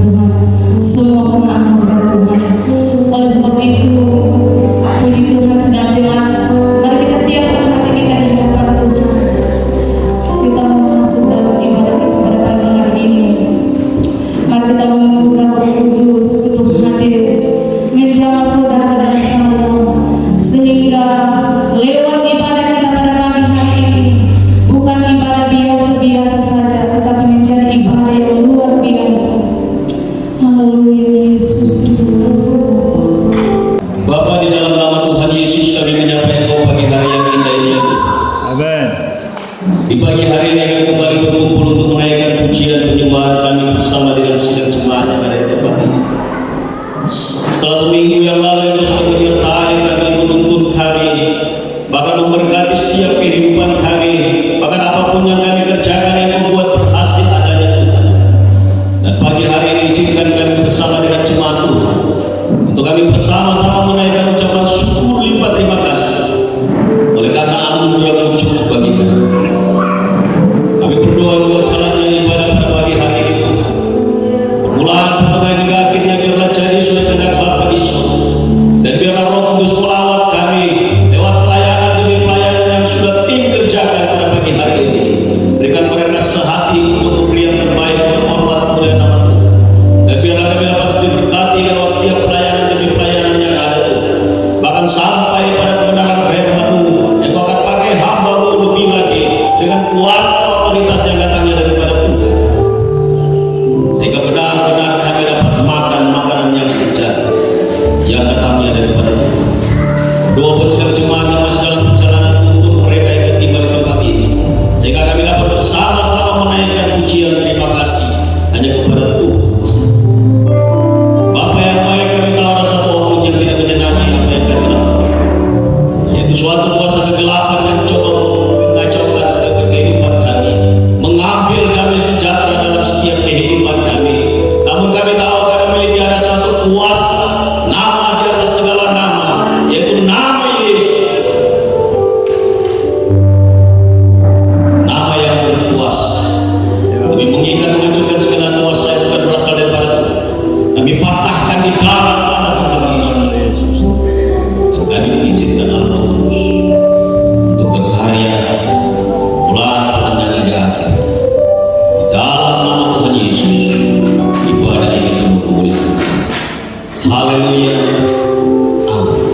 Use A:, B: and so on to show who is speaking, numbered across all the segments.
A: Tuhan. Semua kemenangan kepada Tuhan. Oleh sebab itu, puji Tuhan sedang jemaat. Mari kita siapkan hati kita di hadapan Tuhan. Kita mau masuk dalam ibadah kita pada pagi hari ini. Mari kita mengumpulkan Roh Kudus untuk hadir menjamah saudara dan saya, sehingga lewat ibadah kita pada pagi hari ini bukan ibadah biasa-biasa saja, tetapi menjadi ibadah yang luar biasa. Haleluya, Yesus Tuhan.
B: Bapa, di dalam nama Tuhan Yesus kami menyapa Engkau pagi hari yang indah ini.
C: Amin.
B: Di pagi hari ini kami kembali berkumpul untuk menaikkan pujian penyembahan kami bersama dengan sidang jemaat yang ada di tempat ini. Setelah seminggu yang lalu Engkau sudah menyertai kami, menuntun kami, bahkan memberkati setiap kehidupan kami, bahkan apapun yang kami kerjakan yang membuat berhasil adanya Tuhan. Dan pagi hari ini izinkan kami bersama dengan jemaat Tuhan untuk kami bersama-sama menaikkan ucapan syukur limpah terima kasih oleh karena anugerah yang cukup bagi kami. Kami berdoa buat jalannya ibadah pada pagi hari ini. Permulaan, pertengahan hingga akhirnya biarlah jadi sudah tegak Bapa di surga. Dan biarlah Roh Kudus melawat kami lewat pelayanan demi pelayanan yang sudah tim kerjakan pada pagi hari ini. Berikan mereka sehati untuk memberi yang terbaik, menghormat kemuliaan nama Tuhan. Dan biarlah kami dapat diberkati lewat setiap pelayanan demi pelayanan yang ada Tuhan. Bahkan sampai pada kebenaran firman-Mu yang Kau akan pakai hamba-Mu lebih lagi dengan kuasa otoritas yang datangnya daripada Tuhan. Sehingga benar-benar kami dapat makan makanan yang sejahtera yang datangnya daripada Tuhan. Doa buat sedang jemaat yang masih dalam perjalanan untuk mereka yang tiba di tempat ini, sehingga kami dapat bersama-sama menaikkan pujian terima kasih hanya kepada Tuhan. Bapa yang baik, kami tahu ada satu oknum yang tidak menyenangi apa yang kami lakukan, yaitu suatu kuasa kegelapan yang coba mengacaukan kehidupan kami, mengambil damai sejahtera dalam setiap kehidupan kami. Namun kami tahu kami memiliki ada satu kuasa, nama di atas segala nama, yaitu nama Yesus, nama yang berkuasa. Kami mengingat menghancurkan segala kuasa yang bukan berasal daripada Tuhan. Kami patahkan di dalam nama Tuhan Yesus. Dan kami mengizinkan Allah untuk berkarya mulai pertengahan hingga akhir. Di dalam nama Tuhan Yesus, ibadah ini kami memulihkan. Haleluya. Amin.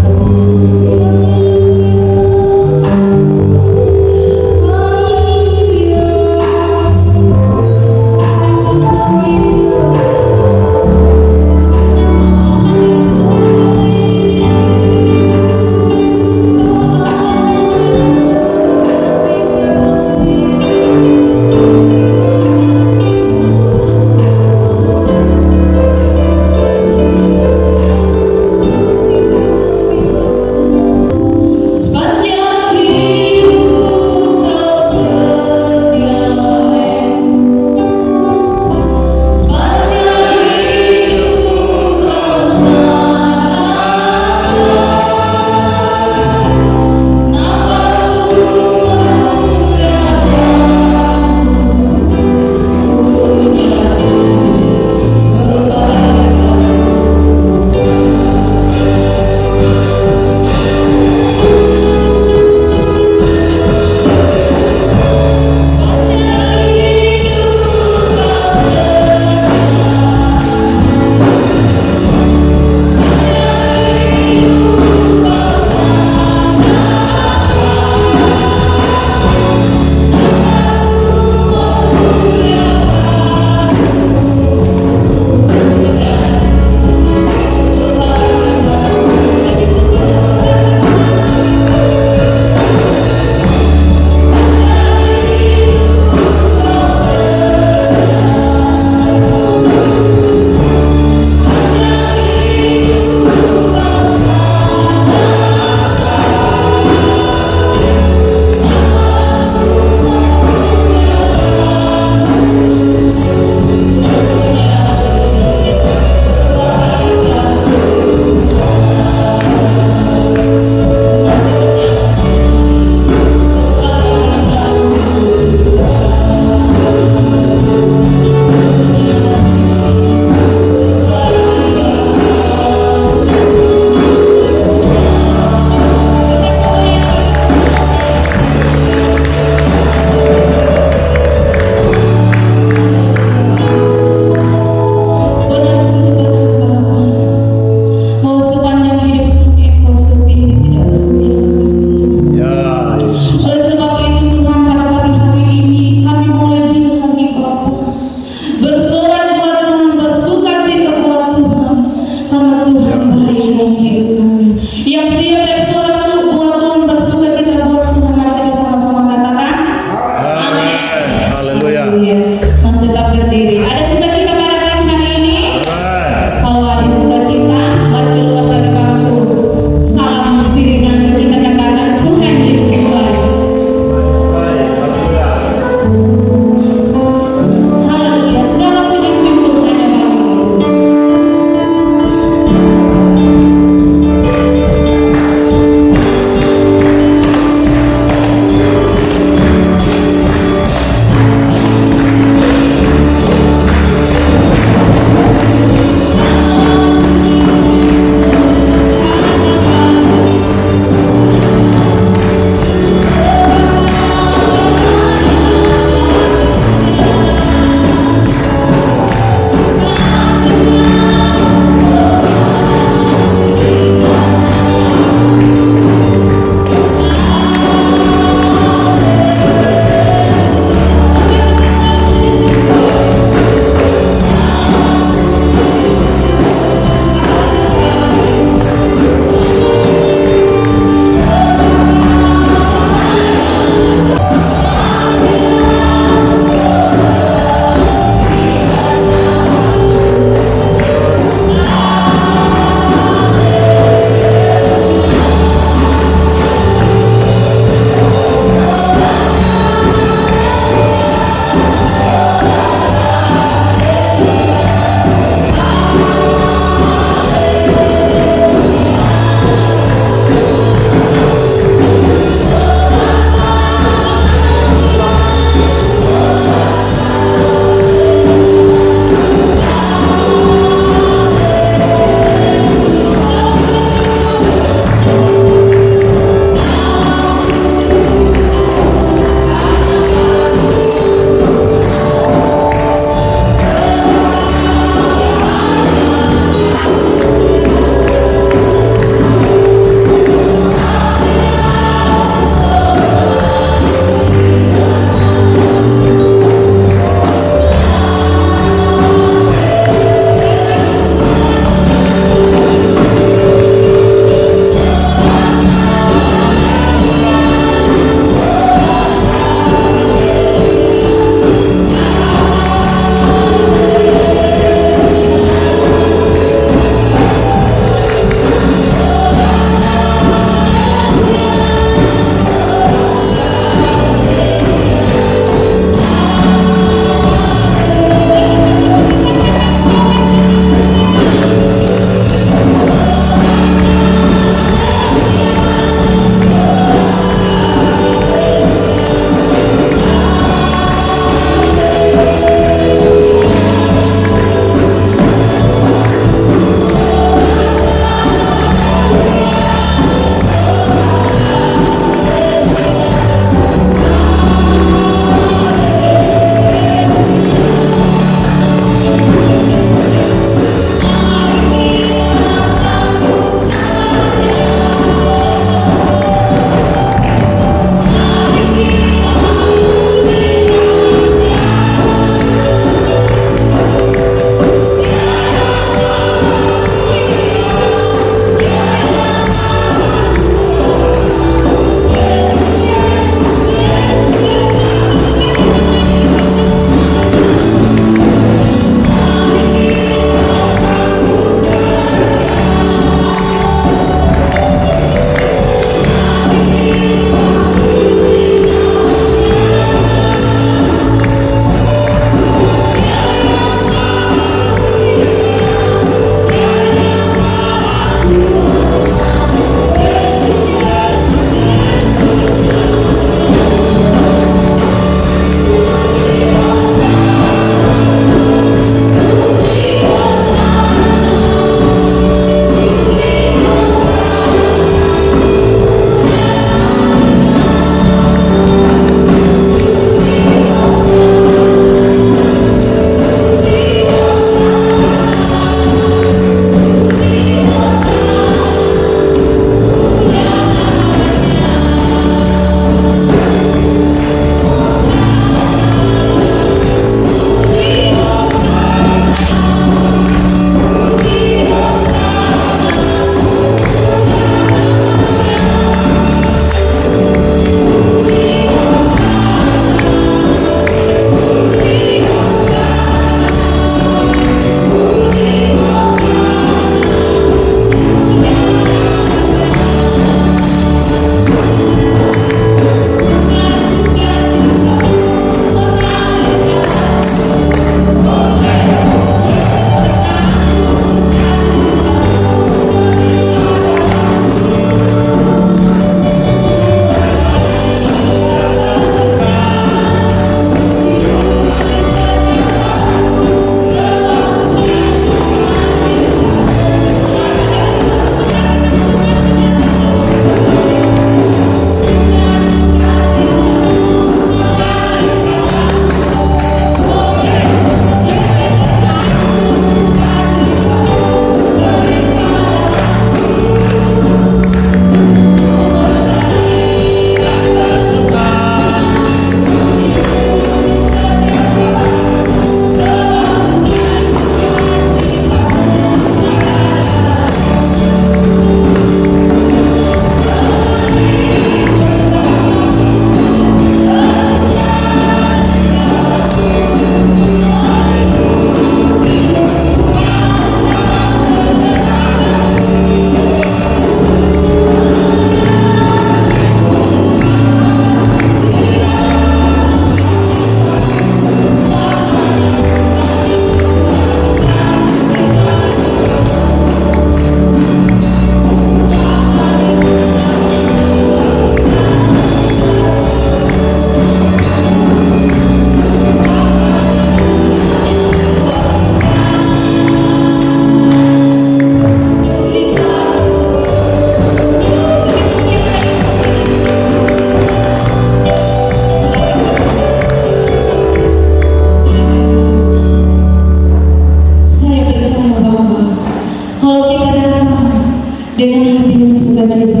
A: bersukacita.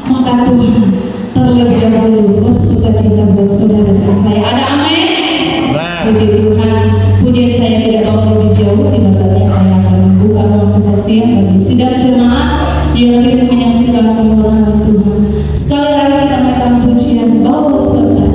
A: Maka Tuhan terlebih dahulu bersukacita buat saudara dan saya. Ada amin? Puji Tuhan. Pujian saya tidak mau lebih jauh. Di masanya saya akan membuka ruang kesaksian bagi sidang jemaat yang ingin menyaksikan kemuliaan Tuhan. Sekali lagi kita naikkan pujian bawa serta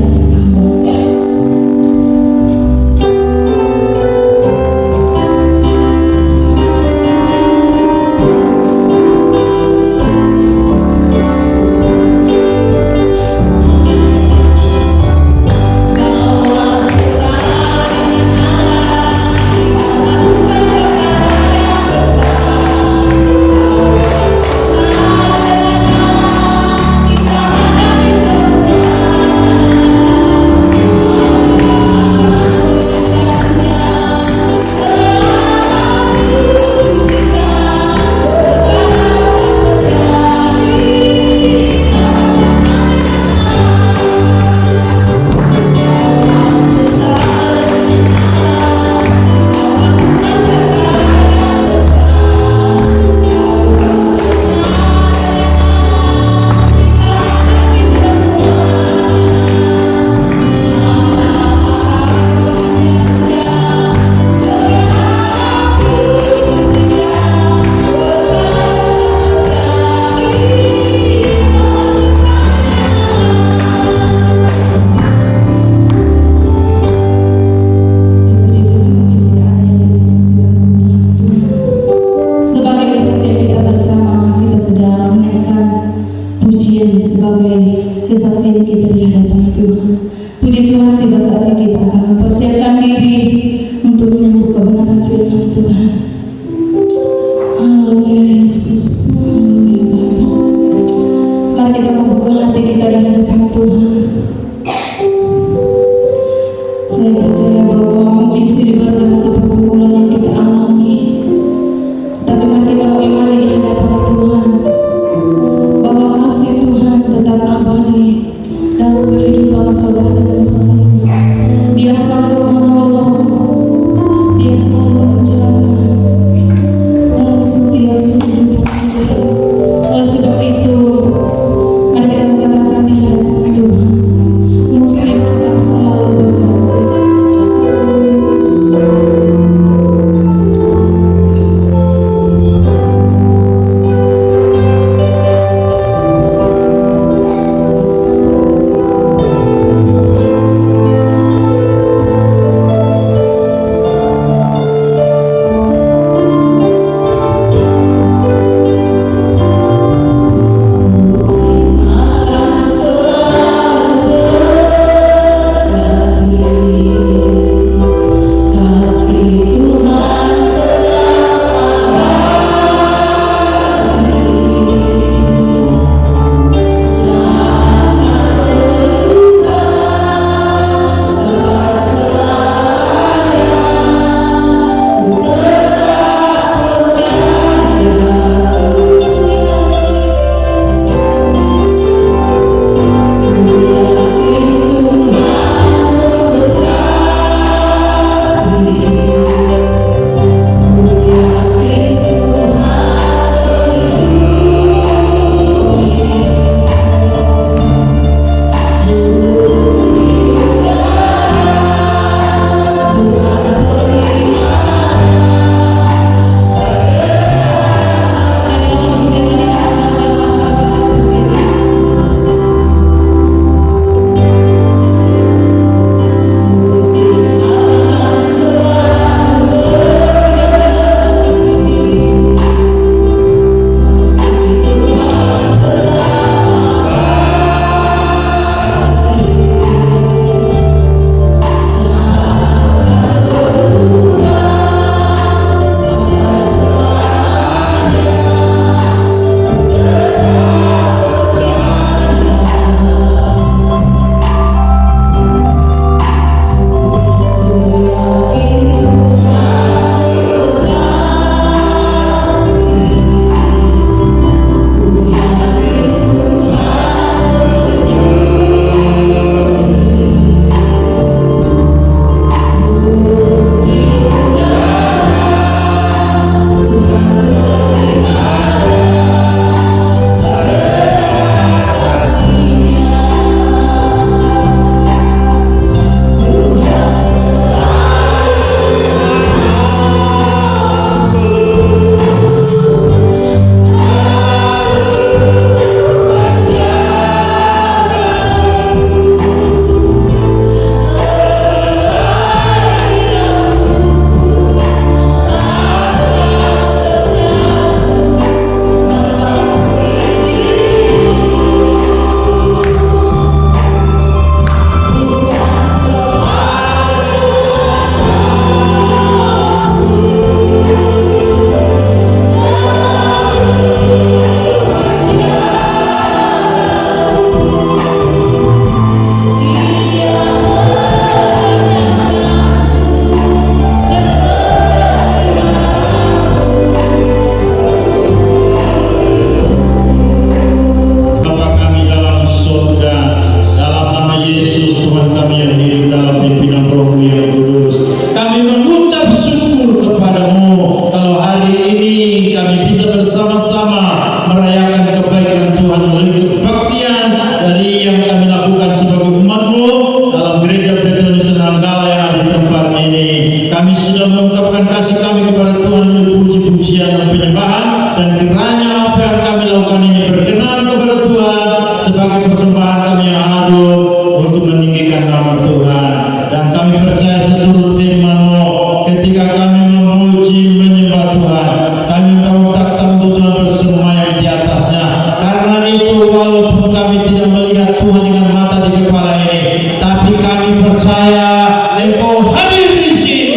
C: meluapkan kasih kami kepada Tuhan dengan puji-pujian dan penyembahan, dan kiranya apa yang kami lakukan ini berkenan kepada Tuhan sebagai persembahan kami yang agung untuk meninggikan nama Tuhan. Dan kami percaya seluruh firman-Mu ketika kami memuji menyembah Tuhan, kami tahu takhta Tuhan bersemayam di atasnya. Karena itu walaupun kami tidak melihat Tuhan dengan mata di kepala ini, tapi kami percaya Engkau hadir di sini,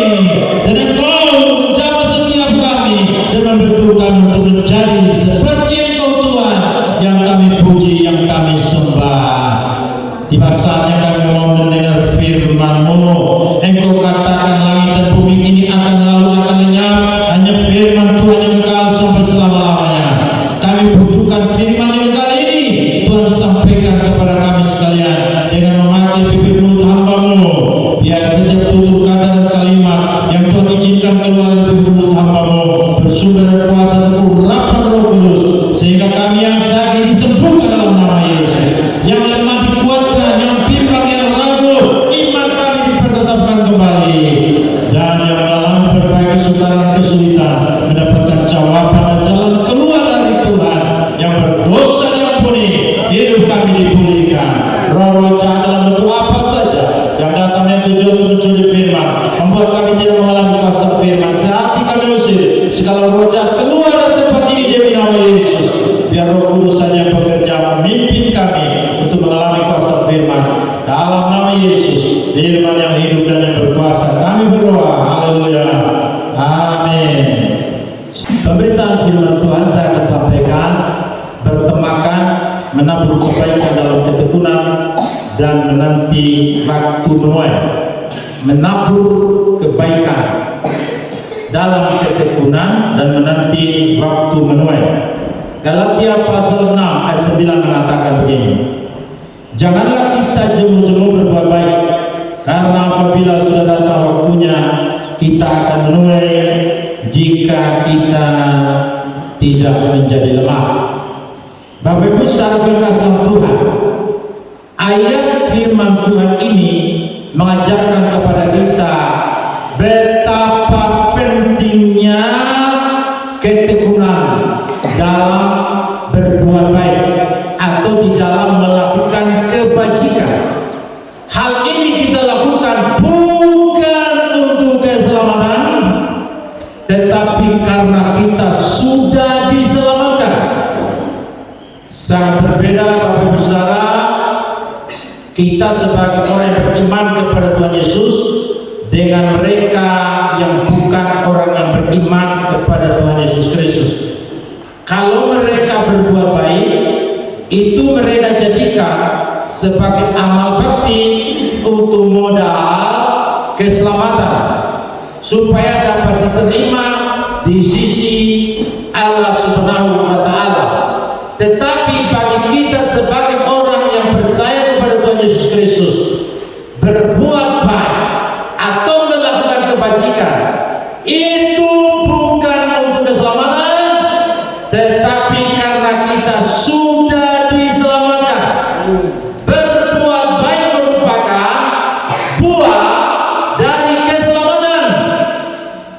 C: dan Engkau menjamah setiap kami dan membentuk kami untuk menjadi seperti Engkau Tuhan yang kami puji, yang kami sembah. Tiba saatnya kami mau mendengar firman-Mu. Engkau katakan langit dan bumi ini akan lalu, akan lenyap, hanya firman Tuhan yang kekal sampai selama-lamanya. Kami butuhkan firman yang kekal ini. Tuhan sampaikan kepada kami sekalian dengan memakai bibir mulut hamba-Mu. Biar setiap tutur kata dan kalimat yang Tuhan izinkan keluar dari bibir mulut hamba-Mu bersumber dari kuasa dan urapan Roh Kudus, sehingga kami yang sakit disembuhkan dalam nama Yesus, yang lemah dikuatkan, yang bimbang yang ragu iman kami dipertetapkan kembali, dan yang mengalami berbagai kesukaran kesulitan mendapatkan jawaban dan jalan keluar dari Tuhan, yang berdosa diampuni, hidup kami dipulihkan. Roh-roh jahat dalam bentuk apa saja yang datang yang tujuan untuk mencuri firman, membuat kami tidak mengalami kuasa firman, sehati kami usir segala roh jahat keluar dari tempat ini demi nama Yesus. Biar Roh Kudus saja yang bekerja memimpin kami untuk mengalami kuasa firman. Dalam nama Yesus, firman yang hidup dan yang berkuasa, kami berdoa. Haleluya. Amin. Pemberitaan firman Tuhan saya akan sampaikan bertemakan menabur kebaikan dalam ketekunan dan menanti waktu menuai. Menabur kebaikan dalam ketekunan dan menanti waktu menuai. Galatia pasal 6 ayat 9 mengatakan begini: janganlah kita jemu-jemu berbuat baik, karena apabila sudah datang waktunya kita akan menuai jika kita tidak menjadi lemah. Bapak Ibu saudara kasih Tuhan, ayat firman Tuhan ini mengajarkan kepada kita betapa pentingnya ketekunan dalam berbuat baik atau di dalam melakukan kebajikan. Hal ini kita lakukan bukan untuk keselamatan, tetapi karena kita sudah diselamatkan. Sangat berbeda Bapak Ibu Saudara, kita sebagai orang yang beriman kepada Tuhan Yesus dengan mereka yang bukan orang yang beriman kepada Tuhan Yesus Kristus. Kalau mereka berbuat baik, itu mereka jadikan sebagai amal bakti untuk modal keselamatan, supaya dapat diterima di sisi Allah Subhanahu wa Ta'ala. Tetapi bagi kita sebagai orang yang percaya kepada Tuhan Yesus Kristus, berbuat baik atau melakukan kebajikan itu bukan untuk keselamatan, tetapi karena kita sudah diselamatkan. Berbuat baik merupakan buah dari keselamatan.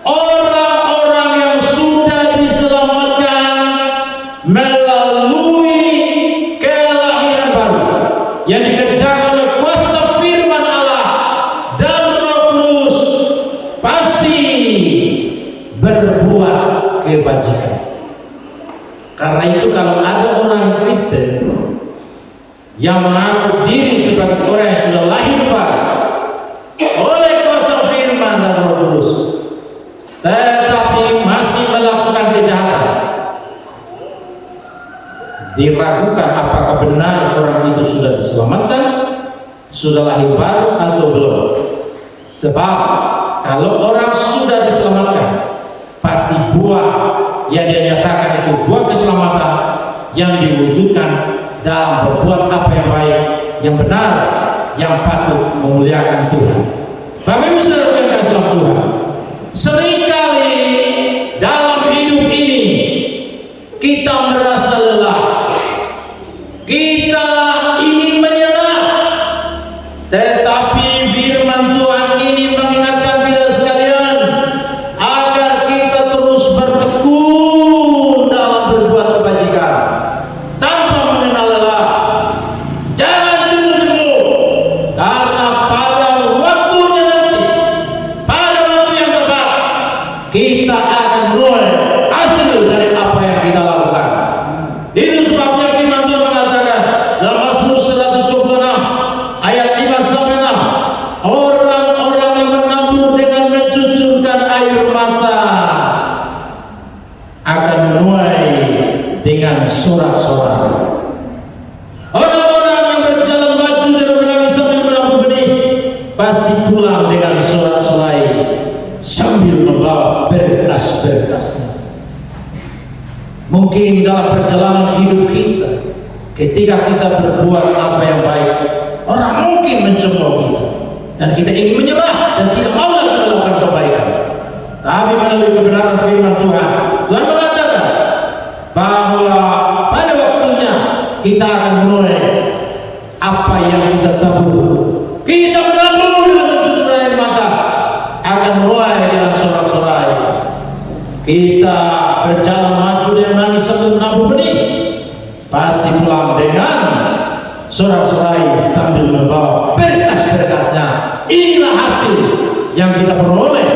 C: Orang-orang yang sudah diselamatkan melalui kelahiran baru yang dikerjakan oleh kuasa firman Allah dan Roh Kudus pasti berbuat kebajikan. Karena itu kalau ada orang Kristen yang mengaku diri sebagai orang yang sudah lahir baru oleh kuasa firman dan Roh Kudus, tetapi masih melakukan kejahatan, diragukan apakah benar orang itu sudah diselamatkan, sudah lahir baru atau belum. Sebab kalau orang sudah diselamatkan, pasti buah yang dia nyatakan itu buah keselamatan yang diwujudkan dalam berbuat apa yang baik, yang benar, yang patut memuliakan Tuhan. Bapak Ibu Saudara yang kasih Tuhan, seringkali dalam hidup ini kita merasa lelah, kita ingin menyerah, tetapi firman Tuhan ini mengingatkan kita sekalian kita akan menuai hasil dari apa yang kita lakukan. Itu sebabnya firman Tuhan mengatakan dalam Mazmur 126 ayat 5 sampai 6, orang-orang yang menabur dengan mencucurkan air mata akan menuai dengan sorak-sorai. Orang-orang yang berjalan maju dan menangis sambil menabur benih pasti pulang dengan sorak-sorai sambil membawa berkas-berkasnya. Mungkin dalam perjalanan hidup kita, ketika kita berbuat apa yang baik, orang mungkin mencemooh kita dan kita ingin menyerah dan tidak mau lagi melakukan kebaikan. Tapi melalui kebenaran firman Tuhan, Tuhan mengatakan bahwa pada waktunya kita akan menuai apa yang kita tabur. Kita menabur dengan mencucurkan air mata, akan menuai dengan sorak-sorai. Kita berjalan maju dan menangis sambil menabur benih, pasti pulang dengan sorak-sorai sambil membawa berkas-berkasnya. Inilah hasil yang kita peroleh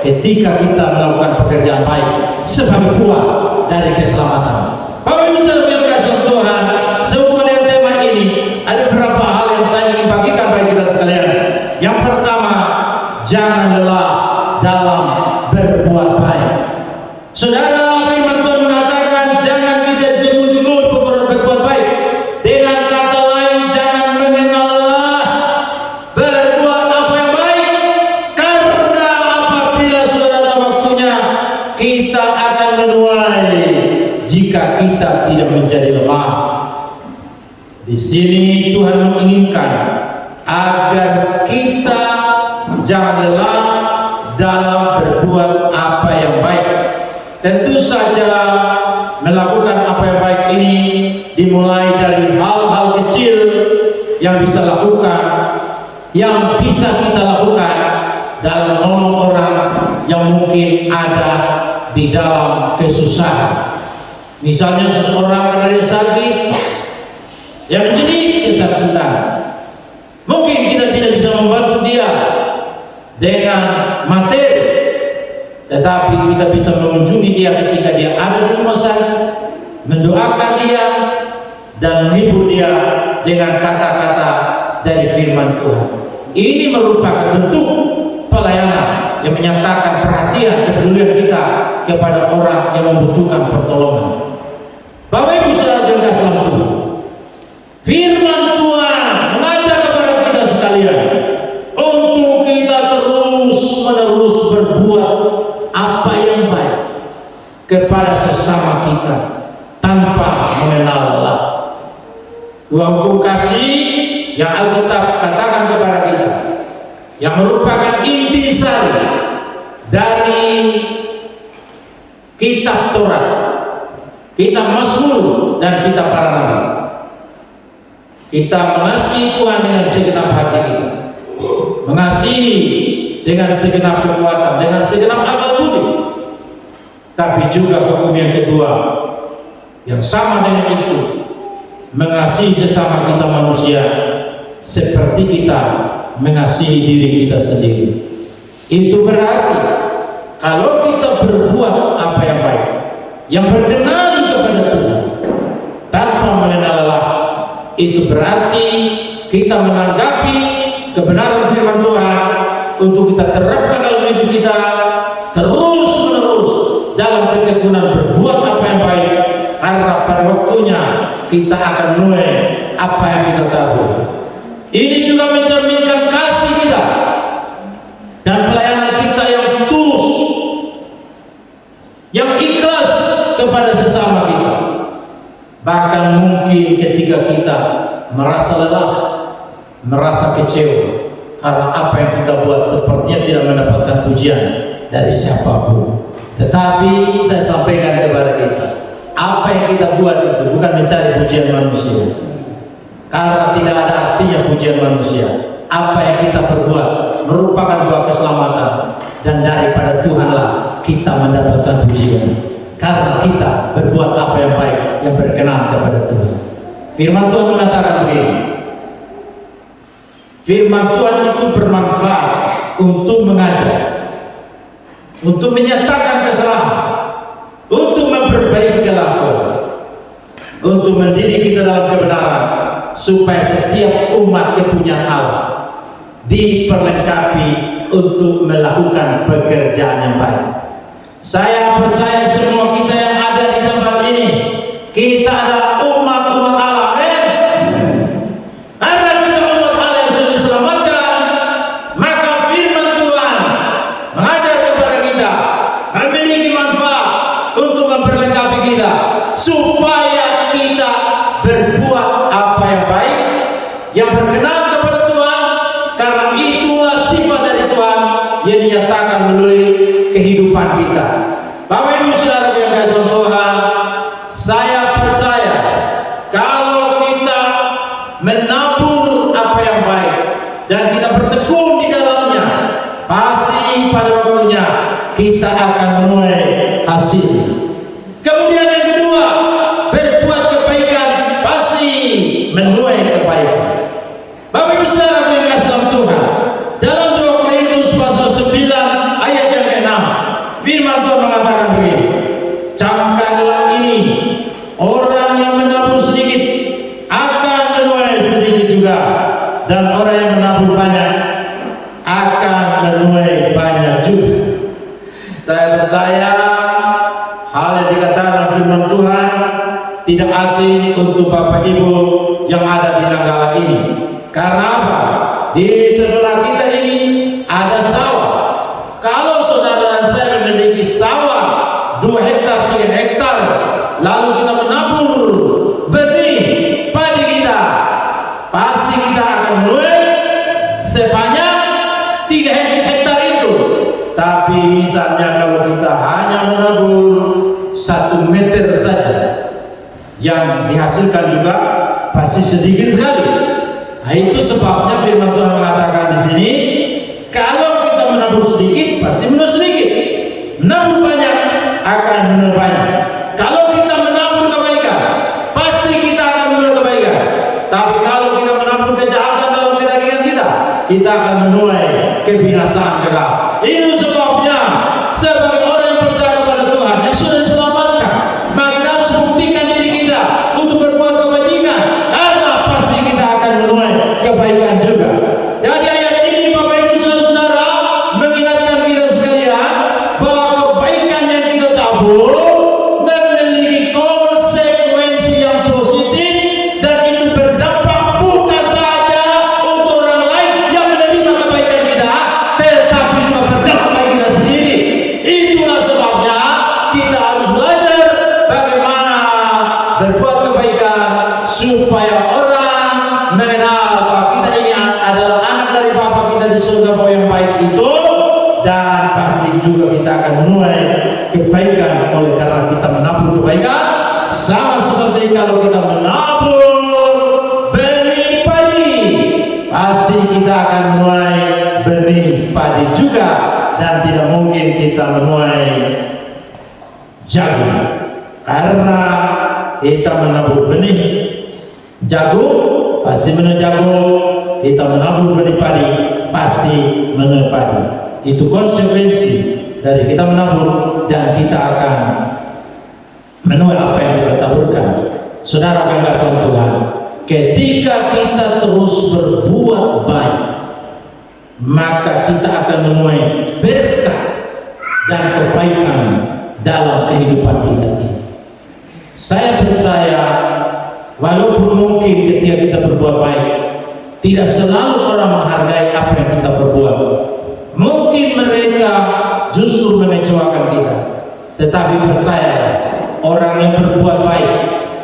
C: ketika kita melakukan pekerjaan baik sebagai buah dari keselamatan. Bapak Ibu Saudara yang dikasihi Tuhan, sehubungan dengan tema ini ada beberapa hal yang saya ingin bagikan bagi kita sekalian. Yang pertama, jangan lelah dalam berbuat baik. Saudara, firman Tuhan mengatakan jangan kita jemu-jemu berbuat baik. Dengan kata lain, jangan mengenal lelah berbuat apa yang baik, karena apabila sudah ada waktunya kita akan menuai jika kita tidak menjadi lemah. Di sini Tuhan menginginkan agar kita jangan lelah dalam berbuat apa yang baik. Tentu saja melakukan apa yang baik ini dimulai dari hal-hal kecil yang bisa kita lakukan dalam menolong orang yang mungkin ada di dalam kesusahan. Misalnya seseorang ada sakit yang menjadi kesakitan, mungkin kita tidak bisa membantu dia dengan materi, tetapi kita bisa mengunjungi dia ketika dia ada di rumah sakit, mendoakan dia dan menghibur dia dengan kata-kata dari firman Tuhan. Ini merupakan bentuk pelayanan yang menyatakan perhatian kepedulian kita kepada orang yang membutuhkan pertolongan. Bapak Ibu Saudara yang kasih Tuhan, firman Tuhan mengajak kepada kita sekalian untuk kita terus-menerus berbuat apa yang baik kepada sesama kita tanpa mengenal lelah. Dua hukum kasih yang Alkitab katakan kepada kita, yang merupakan intisari dari kitab Taurat, kitab Mazmur dan kitab para nabi. Kita mengasihi Tuhan dengan segenap hati kita, mengasihi dengan segenap kekuatan, dengan segenap akal budi. Tapi juga hukum yang kedua yang sama dengan itu, mengasihi sesama kita manusia seperti kita mengasihi diri kita sendiri. Itu berarti kalau kita berbuat apa yang baik, yang berkenan kepada Tuhan tanpa mengenal lelah, itu berarti kita menanggapi kebenaran firman Tuhan untuk kita terapkan dalam hidup kita terus-menerus dalam ketekunan berbuat apa yang baik, karena pada waktunya kita akan menuai apa yang kita tabur. Ini juga mencerminkan kasih kita dan pelayanan kita yang tulus, yang ikhlas kepada sesama kita. Bahkan mungkin ketika kita merasa lelah, merasa kecewa karena apa yang kita buat sepertinya tidak mendapatkan pujian dari siapapun, tetapi saya sampaikan kepada kita, apa yang kita buat itu bukan mencari pujian manusia, karena tidak ada artinya pujian manusia. Apa yang kita perbuat merupakan buah keselamatan, dan daripada Tuhanlah kita mendapatkan pujian, karena kita berbuat apa yang baik yang berkenan kepada Tuhan. Firman Tuhan mengatakan begini, firman Tuhan itu bermanfaat untuk mengajar,
D: untuk menyatakan kesalahan, untuk memperbaiki kelakuan, untuk mendidik kita dalam kebenaran, supaya setiap umat kepunyaan Allah diperlengkapi untuk melakukan pekerjaan yang baik. Saya percaya semua kita yang ada di tempat ini, kita adalah umat-umat Allah. Karena kita umat Allah yang sudah diselamatkan, maka firman Tuhan mengajar kepada kita, memiliki manfaat untuk memperlengkapi kita, supaya kita berbuat apa yang baik, yang berkenan kepada Tuhan, karena itulah sifat dari Tuhan yang dinyatakan melalui kehidupan kita. Bapak Ibu Saudara yang kasih Tuhan, saya percaya kalau kita menabur apa yang baik dan kita bertekun di dalamnya, pasti pada waktunya kita akan menuai hasil. Kemudian yang kedua, berbuat kebaikan pasti menuai kebaikan. Bapak Ibu Saudara yang kasih Tuhan, dalam 2 Korintus pasal 9 ayat yang ke-6, firman Tuhan mengatakan begini, camkanlah ini, orang yang menabur sedikit akan menuai sedikit juga, dan orang yang menabur banyak akan menuai banyak juga. Saya percaya hal yang dikatakan firman Tuhan tidak asing untuk Bapak Ibu yang ada di Nanggala ini. Karena apa? Di sebelah kita ini ada sawah. Kalau saudara dan saya memiliki sawah 2 hektar, 3 hektar, lalu kita menabur benih padi kita, pasti kita akan menuai sebanyak 3 hektar itu. Tapi misalnya kalau kita hanya menabur 1 meter saja, yang dihasilkan juga pasti sedikit sekali. Nah, itu sebabnya firman Tuhan mengatakan di sini, kalau kita menabur sedikit pasti menuai sedikit, menabur banyak akan menuai banyak. Kalau kita menabur kebaikan, pasti kita akan menuai kebaikan. Tapi kalau kita menabur kejahatan dalam kedagingan kita akan menuai kebinasaan kekal. Itu sebabnya sebagai orang yang percaya kepada Tuhan yang sudah diselamatkan, maka kita harus buktikan diri kita untuk berbuat kebajikan, karena pasti kita akan menuai kebaikan juga. Jadi ayat ini Bapak Ibu Saudara mengingatkan kita sekalian bahwa kebaikan yang kita tabur memiliki konsekuensi yang positif, dan itu berdampak bukan saja untuk orang lain yang menerima kebaikan kita, tetapi juga berdampak bagi kita sendiri. Itulah sebabnya kita harus belajar bagaimana berbuat kebaikan supaya orang mengenal bahwa kita ini adalah anak dari Bapa kita di surga bahwa yang baik itu, dan pasti juga kita akan menuai kebaikan oleh karena kita menabur kebaikan. Sama seperti kalau kita menabur benih padi, pasti kita akan menuai benih padi juga, dan tidak mungkin kita menuai jagung karena kita menabur benih jagung pasti menuai jagung, kita menabur benih padi pasti menuai padi. Itu konsekuensi dari kita menabur, dan kita akan menuai apa yang kita taburkan. Saudara yang kasih Tuhan, ketika kita terus berbuat baik, maka kita akan menuai berkat dan kebaikan dalam kehidupan kita ini. Saya percaya walaupun mungkin ketika kita berbuat baik, tidak selalu orang menghargai apa yang kita perbuat. Mungkin mereka justru mengecewakan kita, tetapi percaya orang yang berbuat baik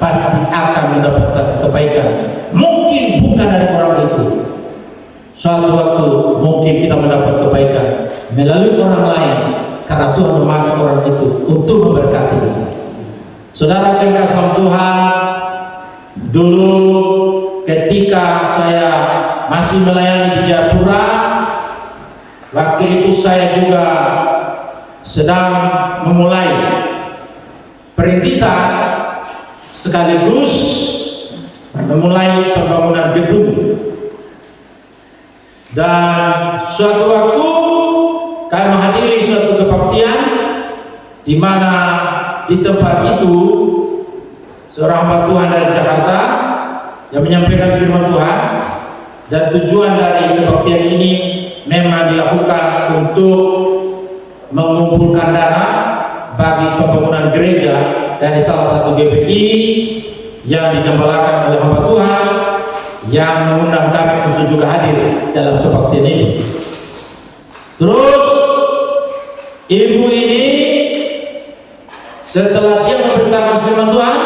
D: pasti akan mendapatkan kebaikan. Mungkin bukan dari orang itu, suatu waktu mungkin kita mendapat kebaikan melalui orang lain, karena Tuhan memakai orang itu untuk memberkati kita. Saudara yang kasih Tuhan, dulu ketika saya masih melayani di Jayapura, waktu itu saya juga sedang memulai perintisan sekaligus memulai pembangunan gedung. Dan suatu waktu kami menghadiri suatu kebaktian kebaktian, di mana di tempat itu seorang hamba Tuhan dari Jakarta yang menyampaikan firman Tuhan, dan tujuan dari kebaktian ini memang dilakukan untuk mengumpulkan dana bagi pembangunan gereja dari salah satu GPI yang digembalakan oleh hamba Tuhan yang mengundang kami untuk juga hadir dalam kebaktian ini. Terus ibu ini setelah dia memberitakan firman Tuhan,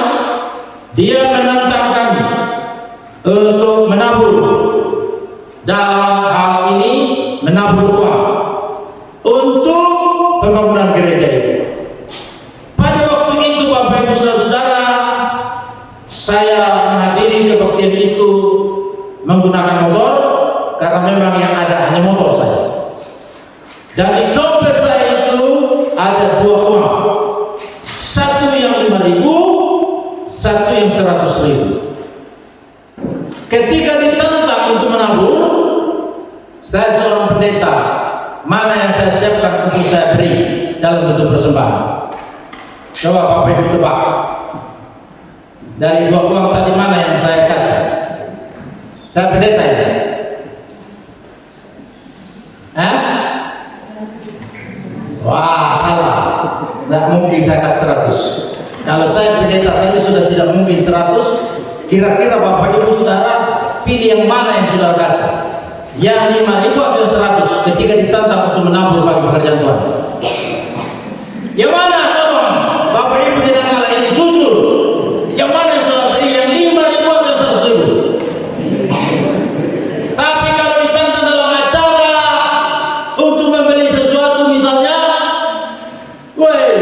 D: dia menantang kami untuk menabur dalam hal ini, menabur uang untuk pembangunan gereja ini. Pada waktu itu Bapak Ibu Saudara-saudara, saya menghadiri kebaktian itu menggunakan motor karena memang yang ada hanya motor saja. Dan di dompet saya itu ada dua uang, satu yang 5.000, satu yang 100.000. Ketika ditantang untuk menabur, saya seorang pendeta, mana yang saya siapkan untuk saya beri dalam bentuk persembahan? Coba Bapak Ibu tebak. Dari dua uang tadi mana yang saya kasih? Saya pendeta ya? Hah? Wah, salah. Tidak mungkin saya kasih 100. Kalau saya pendeta saja sudah tidak mungkin 100. Kira-kira Bapak Ibu Saudara pilih yang mana yang saudara kasih? Yang 5.000 atau 100 ketika ditantang untuk menabur bagi pekerjaan Tuhan? Yang mana? Tolong Bapak Ibu di tengah ini jujur. Yang mana yang saudara beri? Yang 5.000 atau 100.000? Tapi kalau ditantang dalam acara untuk membeli sesuatu misalnya, woi,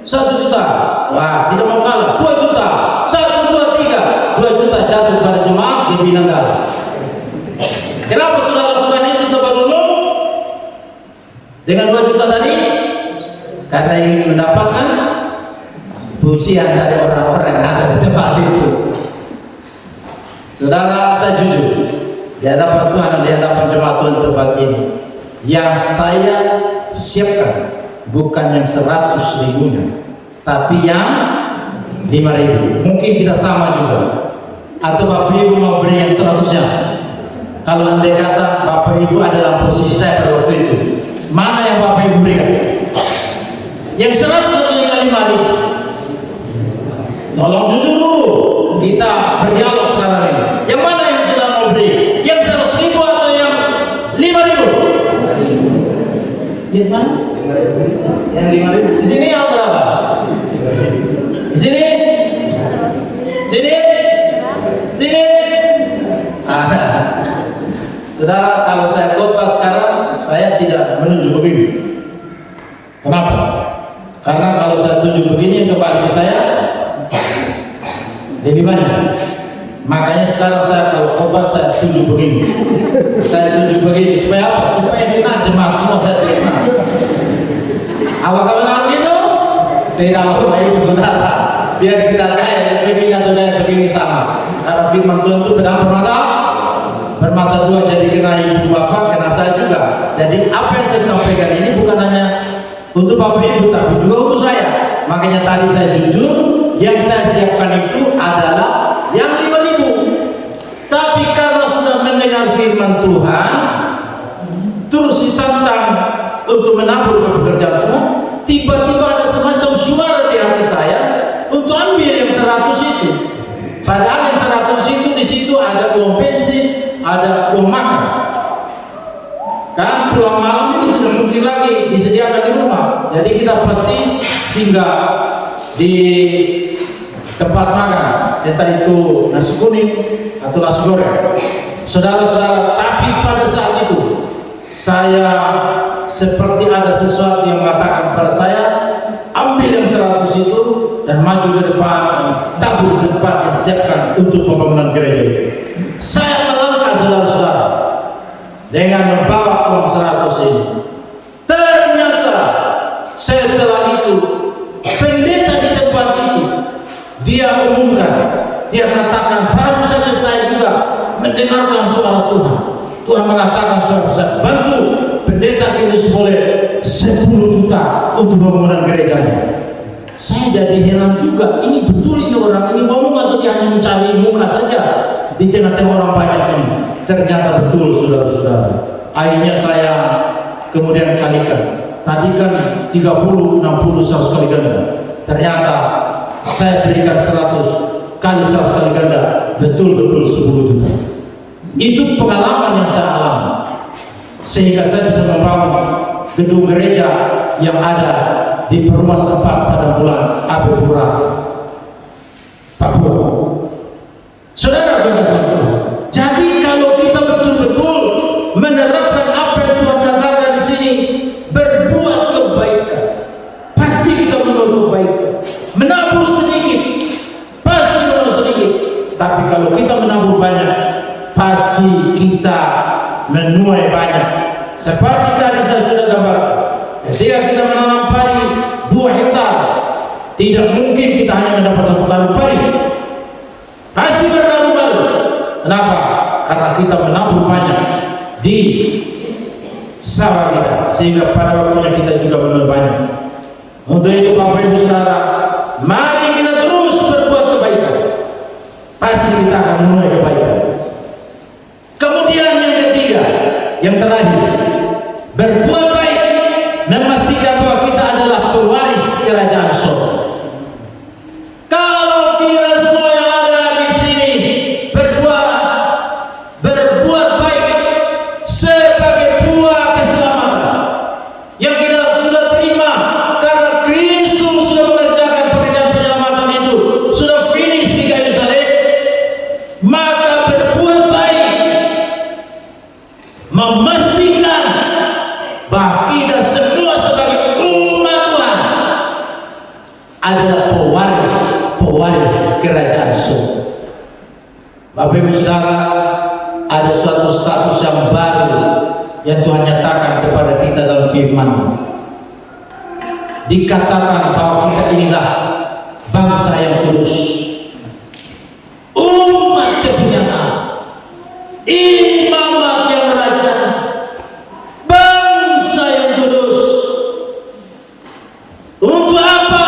D: 1 juta, wah tidak mau kalah, 2 juta, 1, 2, 3, 2 juta jatuh pada jemaat di Binanggara. Kenapa saudara lakukan itu tempat umum dengan 2 juta tadi? Karena ingin mendapatkan pujian dari orang-orang yang ada di tempat itu. Saudara, saya jujur di hadapan Tuhan dan di hadapan jemaat Tuhan tempat ini, yang saya siapkan bukan yang 100.000-nya, tapi yang 5.000. Mungkin kita sama juga. Atau Bapak Ibu mau beri yang 100-nya? Kalau andai kata Bapak Ibu ada dalam posisi saya pada waktu itu, mana yang Bapak Ibu berikan? Yang 100 atau yang 5.000? Tolong jujur dulu, kita berdialog sekarang ini. Yang mana yang sudah mau beri? Yang 100.000 atau yang 5.000? Yang mana? Yang 5.000. Di sini yang berapa? Di sini? Sini? Sini? Saudara, kalau saya khotbah sekarang, saya tidak menunjuk begini. Kenapa? Karena kalau saya tunjuk begini, yang kembali ke saya lebih banyak. Makanya sekarang saya kalau khotbah saya tunjuk begini. Saya tunjuk begini supaya apa? Supaya kita jemaat semua saya terima. Apakah benar gitu? Tidak, Bapak Ibu Saudara. Biar kita kayak begini atau begini sama. Karena firman Tuhan itu pedang bermata dua, jadi kena ibu bapak, kena saya juga. Jadi apa yang saya sampaikan ini bukan hanya untuk Bapak Ibu, tapi juga untuk saya. Makanya tadi saya jujur, yang saya siapkan itu adalah yang 5.000. Tapi karena sudah mendengar firman Tuhan, terus ditantang untuk menabur pekerjaan Tuhan, tiba-tiba ada semacam suara di hati saya untuk ambil yang 100 itu. Padahal yang 100 itu di situ ada uang bensin, ada uang makan. Kan pulang malam itu tidak mungkin lagi disediakan di rumah. Jadi kita pasti singgah di tempat makan, entah itu nasi kuning atau nasi goreng. Saudara-saudara, tapi pada saat itu saya seperti ada sesuatu yang mengatakan kepada saya, ambil yang 100 itu dan maju ke depan, tabur ke depan yang siapkan untuk pembangunan gereja ini. Saya melangkah, saudara-saudara, dengan membawa uang 100 ini. Ternyata setelah itu pendeta di tempat itu dia umumkan, dia katakan, baru saja saya juga mendengarkan suara Tuhan. Tuhan mengatakan saudara, bantu pendeta Kiris boleh 10 juta untuk bangunan gerejanya. Saya jadi heran juga, ini betul ini orang ini ngomong atau dia hanya mencari muka saja di tengah-tengah orang banyak ini. Ternyata betul saudara-saudara. Akhirnya saya kemudian kalikan. Tadi kan 30, 60, 100 kali ganda. Ternyata saya berikan 100 kali 100 kali ganda, betul-betul 10 juta. Itu pengalaman yang saya alami, sehingga saya bisa membangun gedung gereja yang ada di Perumahan 4 pada bulan April, Papua. Saudara saudara, jadi kalau kita betul-betul menerapkan apa yang Tuhan katakan di sini, berbuat kebaikan, pasti kita menurut kebaikan. Menabur sedikit, pasti menurut sedikit. Tapi kalau kita menabur banyak, pasti kita menuai banyak. Seperti tadi saya sudah gambarkan, ketika kita menanam padi 2 hektar, tidak mungkin kita hanya mendapat 1 karung padi, pasti berkarung-karung. Kenapa? Karena kita menabur banyak di sawah kita, sehingga pada waktunya kita juga menuai banyak. Untuk itu Bapak Ibu Saudara, mari kita terus berbuat kebaikan, pasti kita akan menuai kebaikan. Kemudian yang ketiga, yang terakhir, berbuat baik, memastikan bahwa kita adalah pewaris kerajaan surga. Kalau kita semua yang ada di sini berbuat baik sebagai buah keselamatan yang kita sudah terima karena Kristus sudah mengerjakan pekerjaan penyelamatan itu, sudah finish di kayu salib, maka berbuat baik memastikan bahwa kita semua sebagai umat Tuhan adalah pewaris kerajaan surga. Bapak Ibu Saudara, ada suatu status yang baru yang Tuhan nyatakan kepada kita dalam firman. Dikatakan bahwa kita inilah bangsa yang kudus, umat kepunyaan Allah, imamat yang raja, bangsa yang kudus. Untuk apa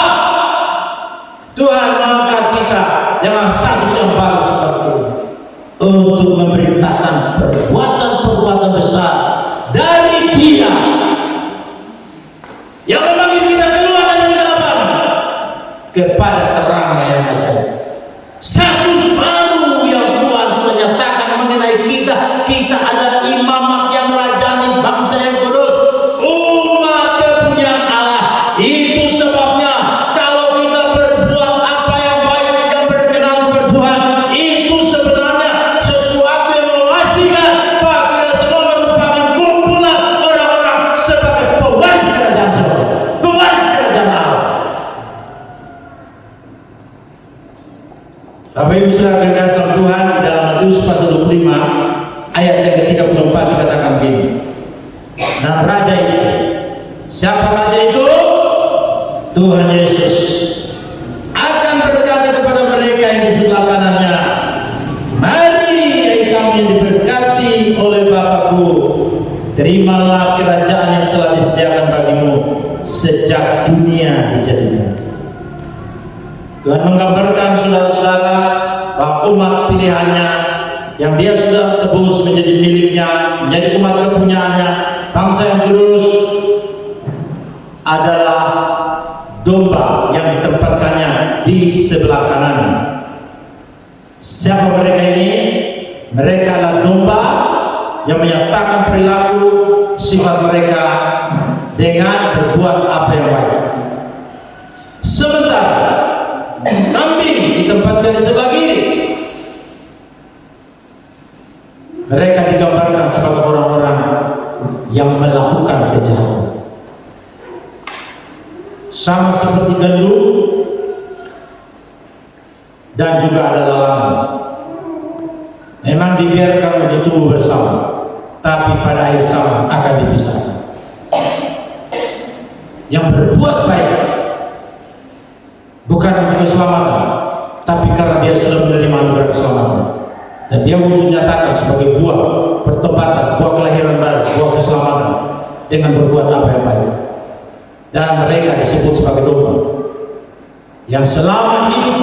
D: Tuhan mengangkat kita dengan status yang baru seperti ini? Untuk memberitakan perbuatan-perbuatan besar dari Dia yang memanggil kita keluar dari kegelapan kepada terang yang ajaib. Status baru yang Tuhan sudah nyatakan mengenai kita. Kita adalah imamat yang rajani, bangsa yang kudus, umat kepunyaan Allah. Itu sebabnya kalau kita berbuat apa yang baik dan berkenan kepada Tuhan, itu sebenarnya sesuatu yang memastikan bahwa kita semua merupakan kumpulan orang-orang sebagai pewaris kerajaan surga, pewaris kerajaan Allah. Bapak Ibu Saudara kasih Tuhan, di dalam Matius pasal 25 ayat yang ke-34 dikatakan begini. Nah, raja itu, siapa raja itu? Tuhan Yesus akan berkata kepada mereka yang di sebelah kanannya, mari hai kamu yang diberkati oleh Bapakku, terimalah kerajaan yang telah disediakan bagimu sejak dunia dijadikan. Tuhan menggambarkan saudara-saudara bahwa umat pilihannya yang Dia sudah tebus menjadi miliknya, menjadi umat kepunyaannya, bangsa yang kudus, adalah domba yang ditempatkannya di sebelah kanan. Siapa mereka ini? Mereka adalah domba yang menyatakan perilaku sifat mereka dengan berbuat apa yang baik. Sementara kambing ditempatkan di sebelah kiri. Mereka digambarkan sebagai orang-orang yang melakukan kejahatan, sama seperti gandum dan juga ada lalang. Memang dibiarkan untuk tumbuh bersama, tapi pada akhir zaman akan dipisahkan. Yang berbuat baik bukan untuk keselamatan, tapi karena dia sudah menerima anugerah keselamatan, dan dia wujud nyatakan sebagai buah pertobatan, buah kelahiran baru, buah keselamatan dengan berbuat apa yang baik. Dan mereka disebut sebagai domba yang selama hidup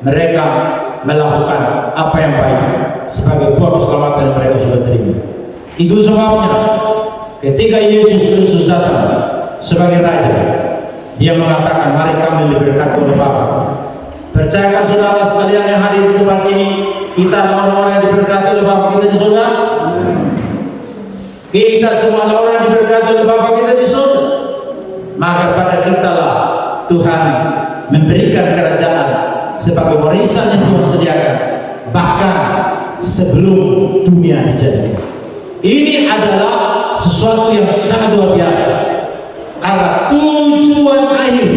D: mereka melakukan apa yang baik sebagai buah keselamatan yang mereka sudah terima. Itu sebabnya ketika Yesus Kristus datang sebagai Raja, Dia mengatakan, mari kami diberkati oleh Bapa. Percayakah saudara sekalian yang hadir di tempat ini, kita orang-orang yang diberkati oleh Bapa kita di surga? Kita semua orang yang diberkati oleh Bapa kita di surga. Maka pada kita lah Tuhan memberikan kerajaan sebagai warisan yang Tuhan sediakan, bahkan sebelum dunia dijadikan. Ini adalah sesuatu yang sangat luar biasa, karena tujuan akhir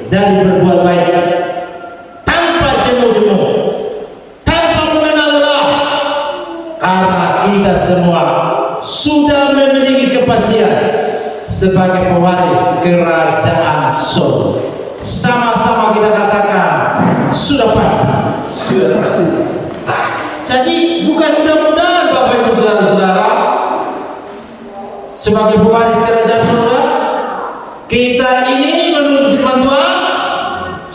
D: dari berbuat baik tanpa jenuh-jenuh, tanpa mengenal lelah, karena kita semua sudah memiliki kepastian sebagai pewaris kerajaan surga. Sama-sama kita katakan, sudah pasti.
E: Sudah pasti.
D: Jadi bukan mudah-mudahan Bapak Ibu Saudara-saudara, sebagai pewaris kerajaan surga, kita ini menurut firman Tuhan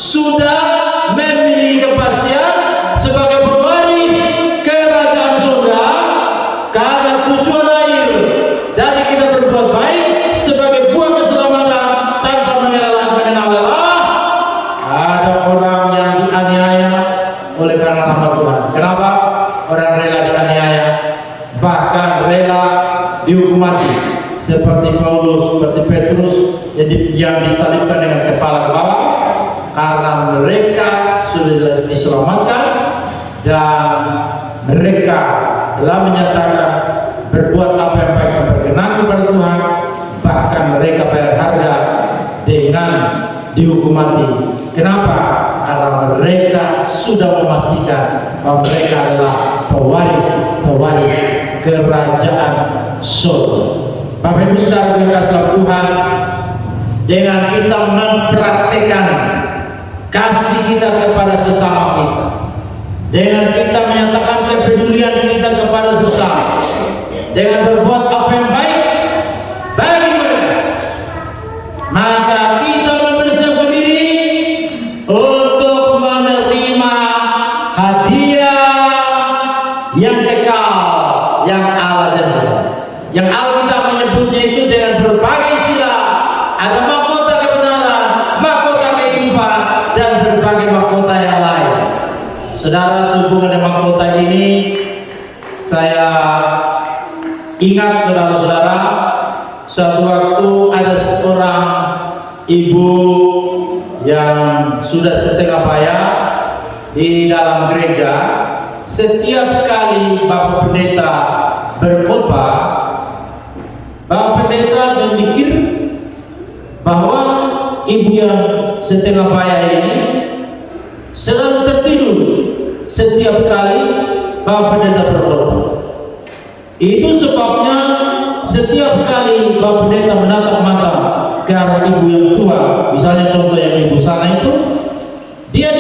D: sudah memiliki kepastian sebagai pewaris kerajaan surga, karena tujuan akhir dari kita berbuat baik sebagai buah keselamatan tanpa mengenal lelah. Ada orang yang dianiaya oleh karena nama Tuhan. Kenapa? Orang rela dianiaya, bahkan rela dihukum mati, seperti Paulus, seperti Petrus yang disalibkan dengan kepala ke bawah, karena mereka sudah diselamatkan dan mereka telah menyatakan berbuat apa yang baik dan berkenan kepada Tuhan, bahkan mereka bayar harga dengan dihukum mati. Kenapa? Karena mereka sudah memastikan bahwa mereka adalah pewaris kerajaan surga. Bapak Ibu Saudara yang kasih Tuhan, dengan kita mempraktikkan kasih kita kepada sesama kita, dengan kita menyatakan kepedulian kita kepada sesama, dengan berbuat apa yang baik bagi mereka, maka kita mempersiapkan diri untuk menerima hadiah yang kekal yang Allah janjikan. Yang Alkitab menyebutnya itu dengan berbagai istilah. Ada mahkota kebenaran, mahkota kehidupan, dan berbagai mahkota yang lain. Saudara, sehubungan dengan mahkota ini, saya ingat saudara-saudara, suatu waktu ada seorang ibu yang sudah setengah baya di dalam gereja. Setiap kali Bapak Pendeta berkhotbah, Bapak Pendeta memikir bahwa ibu yang setengah baya ini selalu tertidur setiap kali Bapak Pendeta berkhotbah. Itu sebabnya setiap kali Bapak Pendeta menatap mata ke arah ibu yang tua, misalnya contoh yang ibu sana itu, dia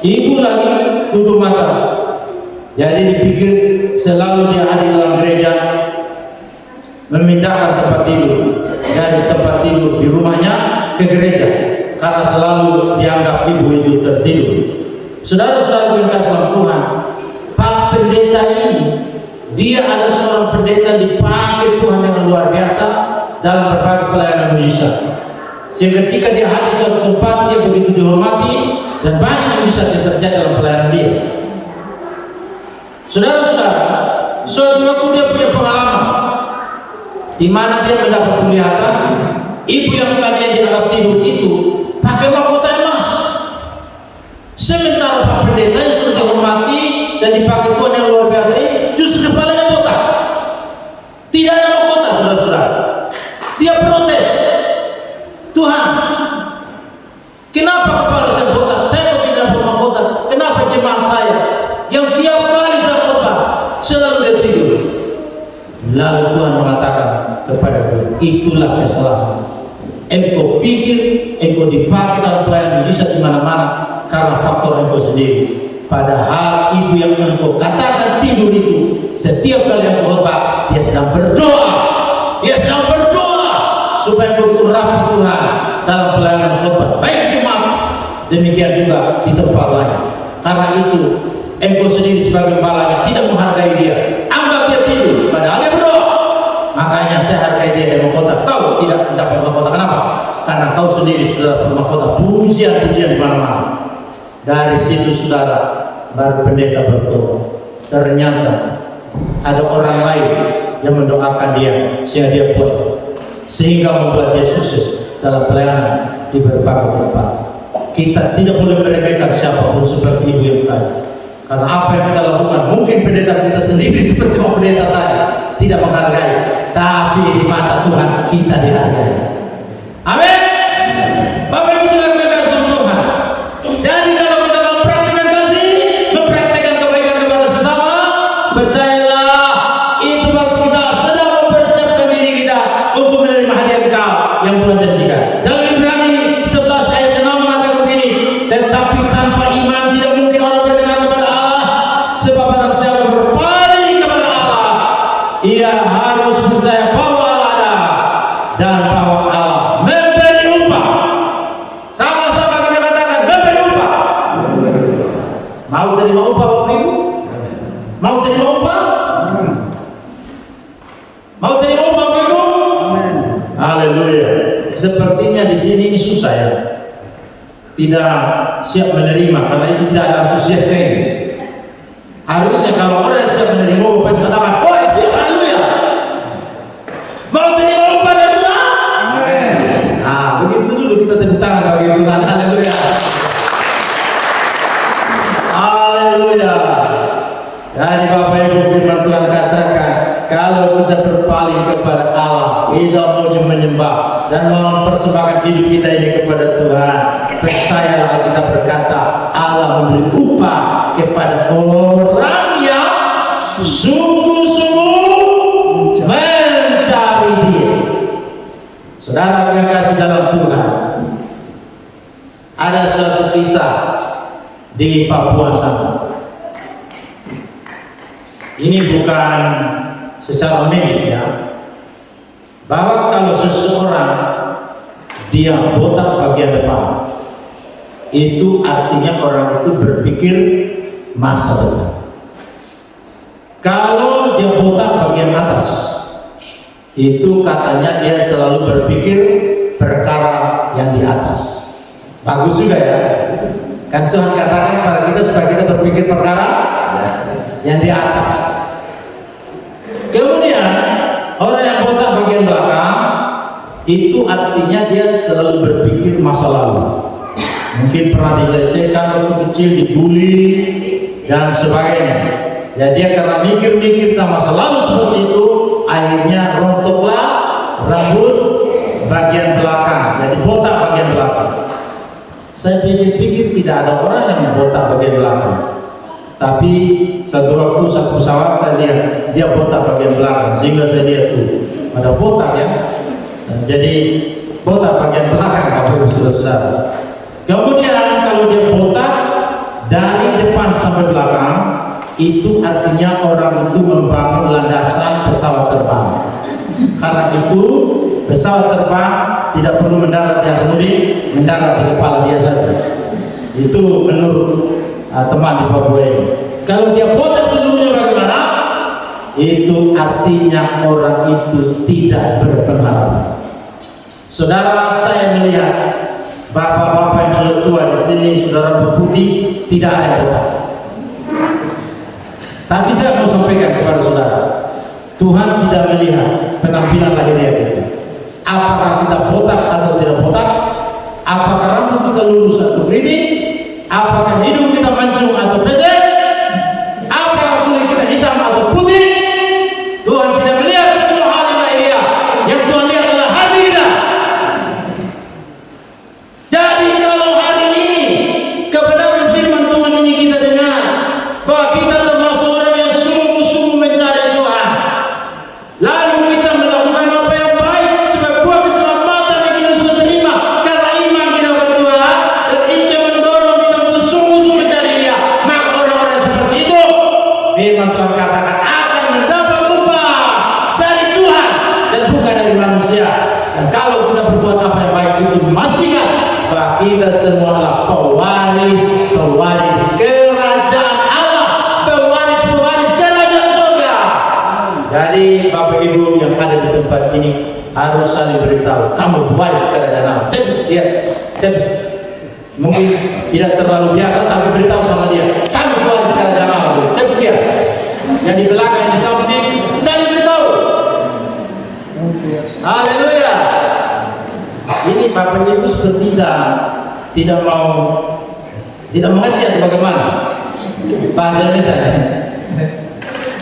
D: ibu lagi tutup mata. Jadi dipikir selalu dia ada di dalam gereja, memindahkan tempat tidur dari tempat tidur di rumahnya ke gereja, karena selalu dianggap ibu itu tertidur. Saudara-saudara yang kasih Tuhan, Pak Pendeta ini, dia adalah seorang pendeta dipakai Tuhan dengan luar biasa dalam berbagai pelayanan mujizat. Sehingga ketika dia hadir di suatu tempat, dia begitu dihormati dan banyak mujizat yang terjadi dalam pelayanan dia. Saudara-saudara, suatu waktu dia punya pengalaman di mana dia mendapat penglihatan ibu yang tadinya dianggap tidur itu pakai mahkota emas. Sementara Pak Pendeta yang sudah dihormati dan dipakai Tuhan yang luar biasa ini justru kepalanya botak. Tidak ada mahkota, saudara-saudara. Dia protes, Tuhan, kenapa kepala saya botak? Saya kok tidak dapat mahkota? Kenapa jemaat saya yang tiap kali saya khotbah selalu dia tidur? Lalu Tuhan mengatakan kepada dia, itulah kesalahan. Engkau pikir engkau dipakai dalam pelayanan mujizat di mana-mana karena faktor engkau sendiri. Padahal ibu yang engkau katakan tidur itu, setiap kali yang khotbah dia sedang berdoa. Dia sedang berdoa supaya engkau rapi Tuhan dalam pelayanan khotbah. Baik Jumat, demikian juga di tempat lain. Karena itu engkau sendiri sebagai gembala tidak menghargai dia. Anggap dia tidur, padahal dia berdoa. Makanya saya hargai dia di mahkota. Kau tidak mendapat mahkota. Kenapa? Karena kau sendiri sudah dapat mahkota. Pujian-pujian di mana-mana. Dari situ saudara, baru pendeta berdoa. Ternyata ada orang lain yang mendoakan dia sehingga dia kuat, sehingga membuat dia sukses dalam pelayanan di berbagai tempat. Kita tidak boleh meremehkan siapapun seperti ibu yang tadi. Karena apa yang kita lakukan, mungkin pendeta kita sendiri seperti pendeta tadi tidak menghargai, tapi di mata Tuhan kita dihargai. Amin. Bapak Ibu saudara kekasih dalam Tuhan. Jadi kalau kita mempraktikkan kasih, mempraktikkan kebaikan kepada sesama, percayalah itu berarti kita sedang mempersiapkan diri kita untuk menerima hadiah kekal yang Tuhan janjikan. Dalam Ibrani 11 ayat 6 mengatakan begini, tetapi tanpa iman tidak mungkin orang berkenan kepada Allah, sebab barang siapa berpaling kepada Allah, ia harus percaya bahwa Allah ada dan bahwa Allah memberi upah. Sama-sama kita katakan memberi upah. Mau terima upah Bapak Ibu? Mau terima upah? Mau terima upah Bapak Ibu? Haleluya. Sepertinya di sini ini susah ya. Tidak siap menerima karena itu tidak ada antusias ini. Harusnya kalau orang yang siap menerima upah pasti katakan, oh siap, haleluya. Mau terima upah dari Tuhan? Nah, begitu dulu kita tepuk tangan bagi Tuhan. Haleluya. Haleluya. Jadi Bapak Ibu, firman Tuhan katakan, kalau kita berpaling kepada Allah, kita mau menyembah dan mempersembahkan hidup kita ini kepada Tuhan, percayalah kita berkata, Allah memberi upah kepada orang yang sungguh-sungguh mencari Dia. Saudara yang kasih dalam Tuhan, ada suatu kisah di Papua sana. Ini bukan secara medis ya, bahwa kalau seseorang dia botak bagian depan, itu artinya orang itu berpikir masa depan. Kalau dia botak bagian atas, itu katanya dia selalu berpikir perkara yang di atas. Bagus juga ya. Kan Tuhan katakan kepada kita supaya kita berpikir perkara yang di atas. Kemudian orang yang botak bagian belakang, itu artinya dia selalu berpikir masa lalu. Mungkin pernah dilecehkan waktu kecil, dibully dan sebagainya. Jadi dia karena mikir-mikir tentang masa lalu seperti itu, akhirnya rontoklah rambut bagian belakang, jadi botak bagian belakang. Saya pikir-pikir tidak ada orang yang botak bagian belakang. Tapi satu waktu satu pesawat saya lihat dia botak bagian belakang, sehingga saya lihat tuh ada botak ya. Jadi botak bagian belakang Bapak Ibu saudara. Kemudian kalau dia botak dari depan sampai belakang, itu artinya orang itu membangun landasan pesawat terbang. Karena itu pesawat terbang tidak perlu mendarat di semudi, mendarat di kepala dia saja. Itu menurut teman di Papua ini. Kalau dia botak seluruhnya bagaimana? Itu artinya orang itu tidak berpengalaman. Saudara, saya melihat bapak-bapak yang sudah tua di sini, saudara berputih, tidak ada yang botak. Tapi saya mau sampaikan kepada saudara, Tuhan tidak melihat penampilan lahirnya kita. Apakah kita botak atau tidak botak? Apakah rambut kita lurus atau keriting? Apakah hidung kita mancung atau pesek? Apakah kulit kita hitam atau putih? Tuhan tidak melihat semua hal yang lahiriah. Yang Tuhan lihat adalah hati kita. Jadi kalau hari ini kebenaran firman Tuhan ini kita dengar, bahwa kita termasuk orang yang sungguh-sungguh mencari Tuhan, lalu kita melakukan apa yang baik supaya buah keselamatan yang kita sudah terima karena iman kita kepada Tuhan, dan itu mendorong kita untuk sungguh-sungguh mencari Dia, maka bahwa kita semua adalah pewaris kerajaan Allah, pewaris kerajaan surga. Jadi Bapak Ibu yang ada di tempat ini harus saling beritahu, kamu pewaris kerajaan Allah. Mungkin tidak terlalu biasa, tapi beritahu sama dia, kamu pewaris kerajaan Allah. Dia yang di belakang, yang di samping, saling beritahu. Haleluya. Ini Bapak Ibu seperti tidak mengerti atau bagaimana bahasa Indonesia.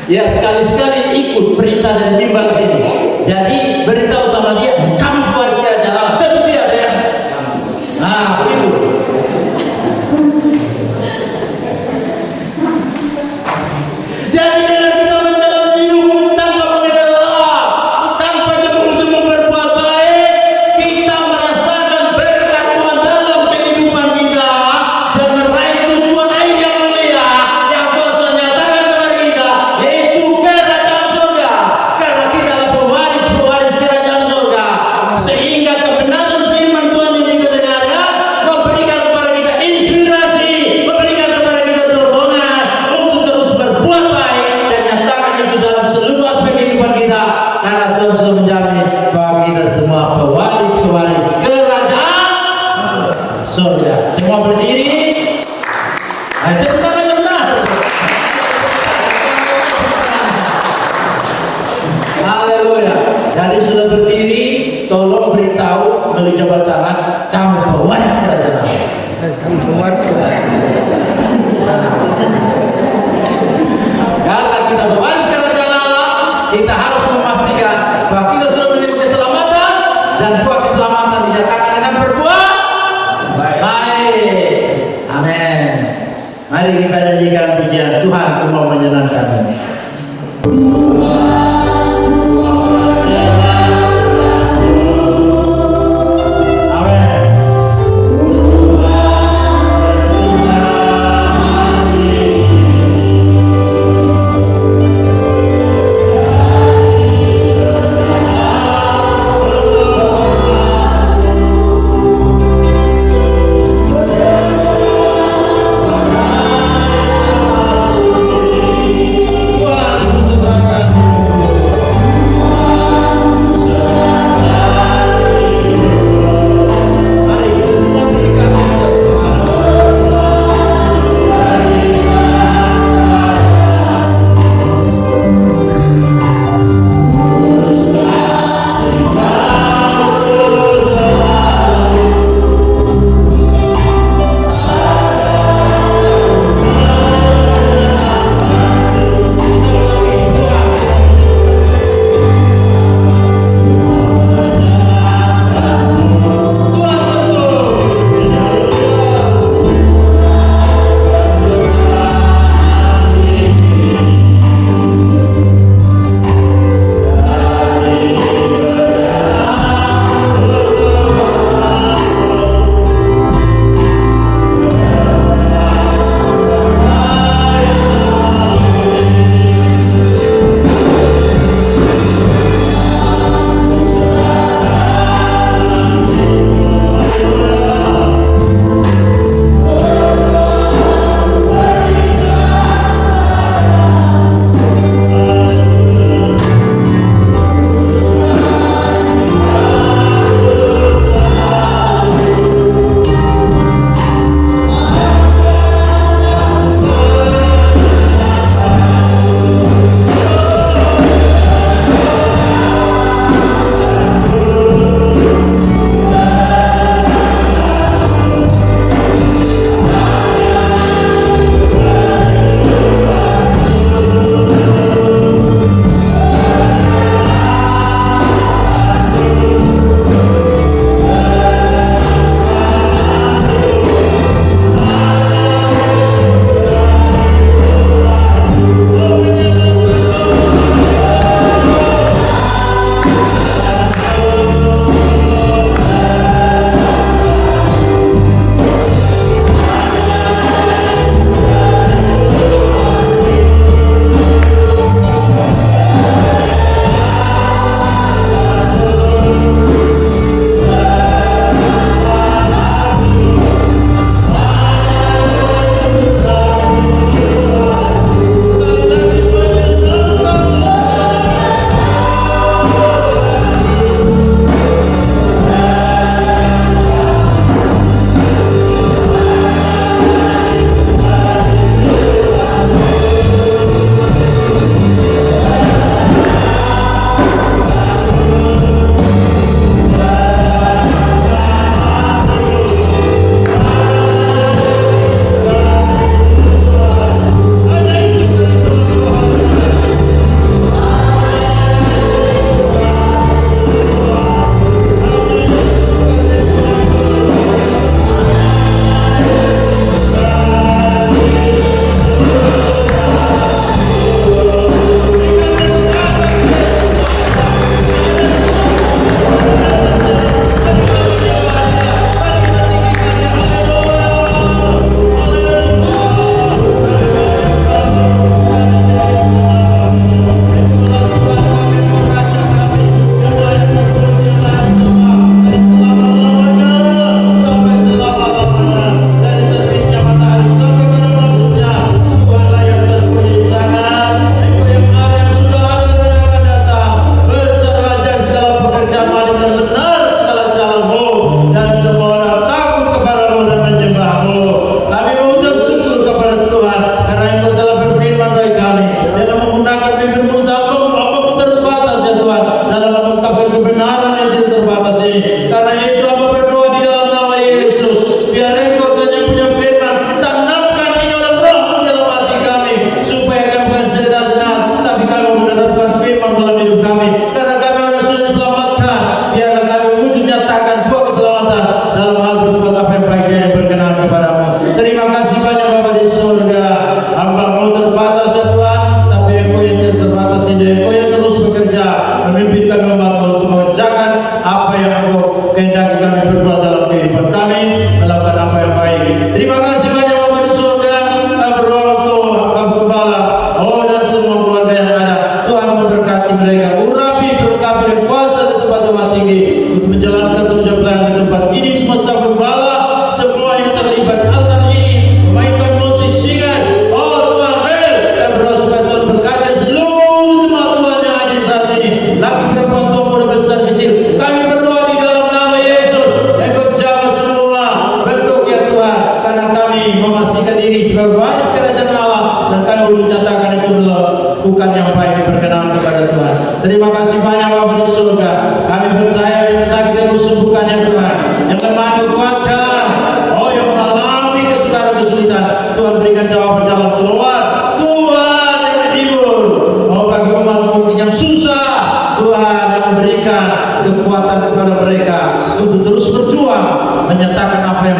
D: Ya, sekali-sekali ikut perintah dan bimbang sini. Jadi beritahu sama dia, kamu pewaris kerajaan Allah. Tentu dia ya. Nah, begitu. Jadi dengan kita menjalani hidup tanpa mengenal Allah, tanpa jemu-jemu berbuat baik, kita merasakan berkat Tuhan dalam kehidupan kita dan meraih tujuan akhir yang mulia yang Tuhan nyatakan kepada kita, yaitu kerajaan surga. Karena kita adalah pewaris kerajaan surga, sehingga kebenaran firman Tuhan yang kita dengarkan memberikan kepada kita inspirasi, memberikan kepada kita dorongan untuk terus berbuat baik dan nyatakan itu dalam seluruh aspek kehidupan kita. Karena Tuhan sudah menjamin bahwa kita semua pewaris kerajaan surga. Semua berdiri. Tepuk tangan yang benar. Haleluya. Jadi sudah berdiri, tolong beritahu melalui jabat tangan, kamu pewaris kerajaan Allah. Karena kita pewaris kerajaan Allah, kita harus memastikan bahwa kita sudah menerima keselamatan dan buah keselamatan dinyatakan dengan berbuat baik. Amin. Mari kita nyanyikan pujian Tuhan ku mau menyenangkanmu. Amin.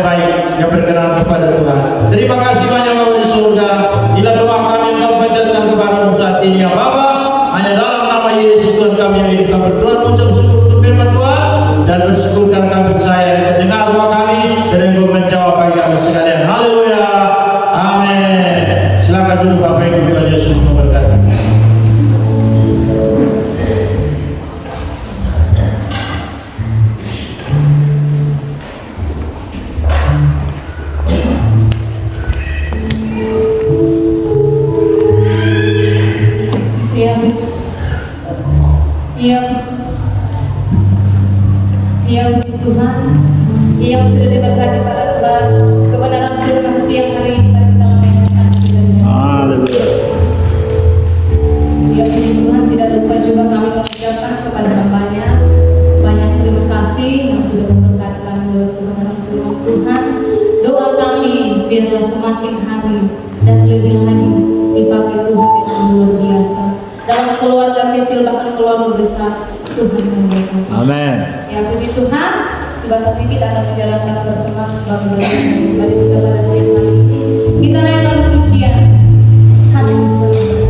D: baik yang berkenan kepada Tuhan. Terima kasih banyak Bapa di surga. Inilah doa kami yang kami panjatkan kepada-Mu saat ini ya Bapa. Hanya dalam nama Yesus Tuhan kami yang hidup, kami berdoa mengucap syukur untuk firman Tuhan dan bersyukur karena kami percaya mendengar doa kami dan Engkau menjawab bagi kami sekalian. Haleluya. Amin. Silakan duduk Bapak Ibu, Tuhan Yesus memberkati.
A: Ya Tuhan, yang sudah diberkati pada kebenaran firman siang hari ini pada kita menyampaikan kita.
C: Haleluya.
A: Ya Tuhan, tidak lupa juga kami mengucapkan kepada hamba-Nya banyak terima kasih yang sudah memberkati kami lewat kebenaran firman Tuhan. Doa kami biarlah semakin hari dan lebih lagi dipakai Tuhan dengan luar biasa dalam keluarga kecil bahkan keluarga besar. Tuhan memberkati.
C: Amin.
A: Ya puji Tuhan, tiba saat ini kita akan menjalankan bersama sebagai bagian dari kita pada siang hari ini. Kita naikkan pujian hati selamat.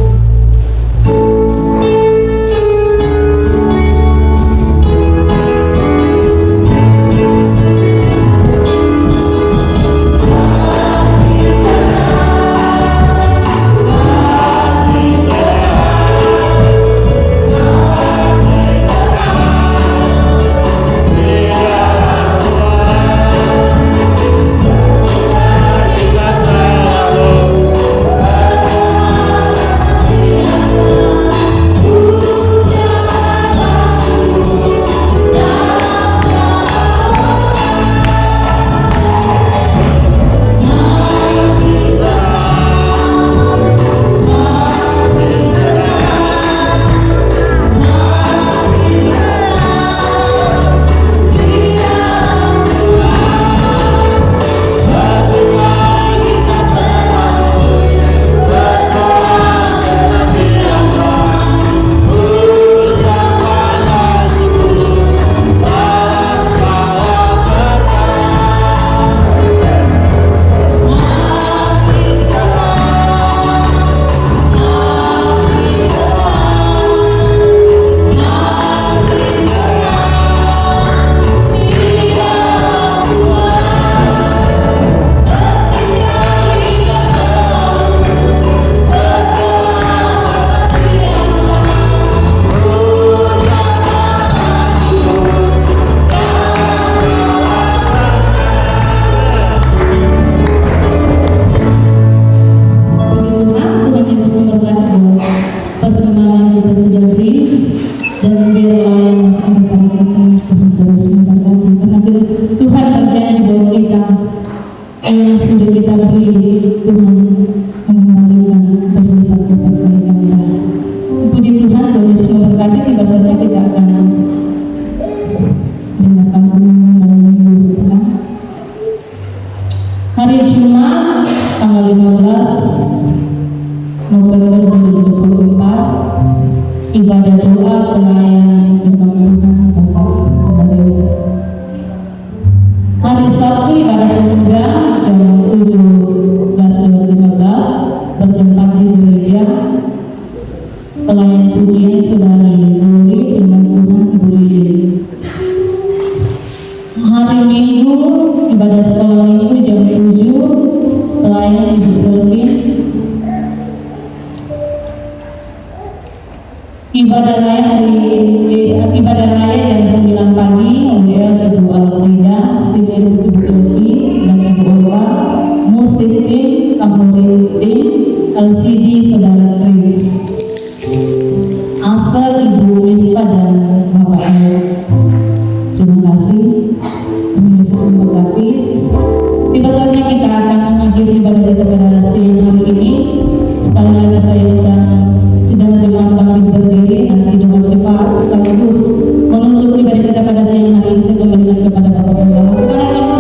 A: Hari Jumat tanggal 15 November 2024, ibadah doa pelayan firman Tuhan Bapak Kades. Hari Sabtu ibadah pemuda jam 17.15 bertempat di gereja. Pelayan pujian saudari Nuri firman Tuhan Ibu Lili. Hari Minggu ibadah sekolah minggu jam 7, pelayan Ibu Selvin. Ibadah raya jam 9 pagi oleh Ibu Alfrida, Sinis Ibu Elvi dan Ibu Owa, musik tim, kampurin tim, LCD saudara Chris, asal Ibu Mispa dan Bapak Nur. Terima kasih. Yesus memberkati. Tiba saatnya kita akan mengakhiri ibadah kita pada siang hari ini. Sekali lagi saya undang sidang jemaat bangkit berdiri dan doa syafaat sekaligus menutup ibadah kita pada siang hari ini. Saya kembalikan kepada Bapak Pembawa.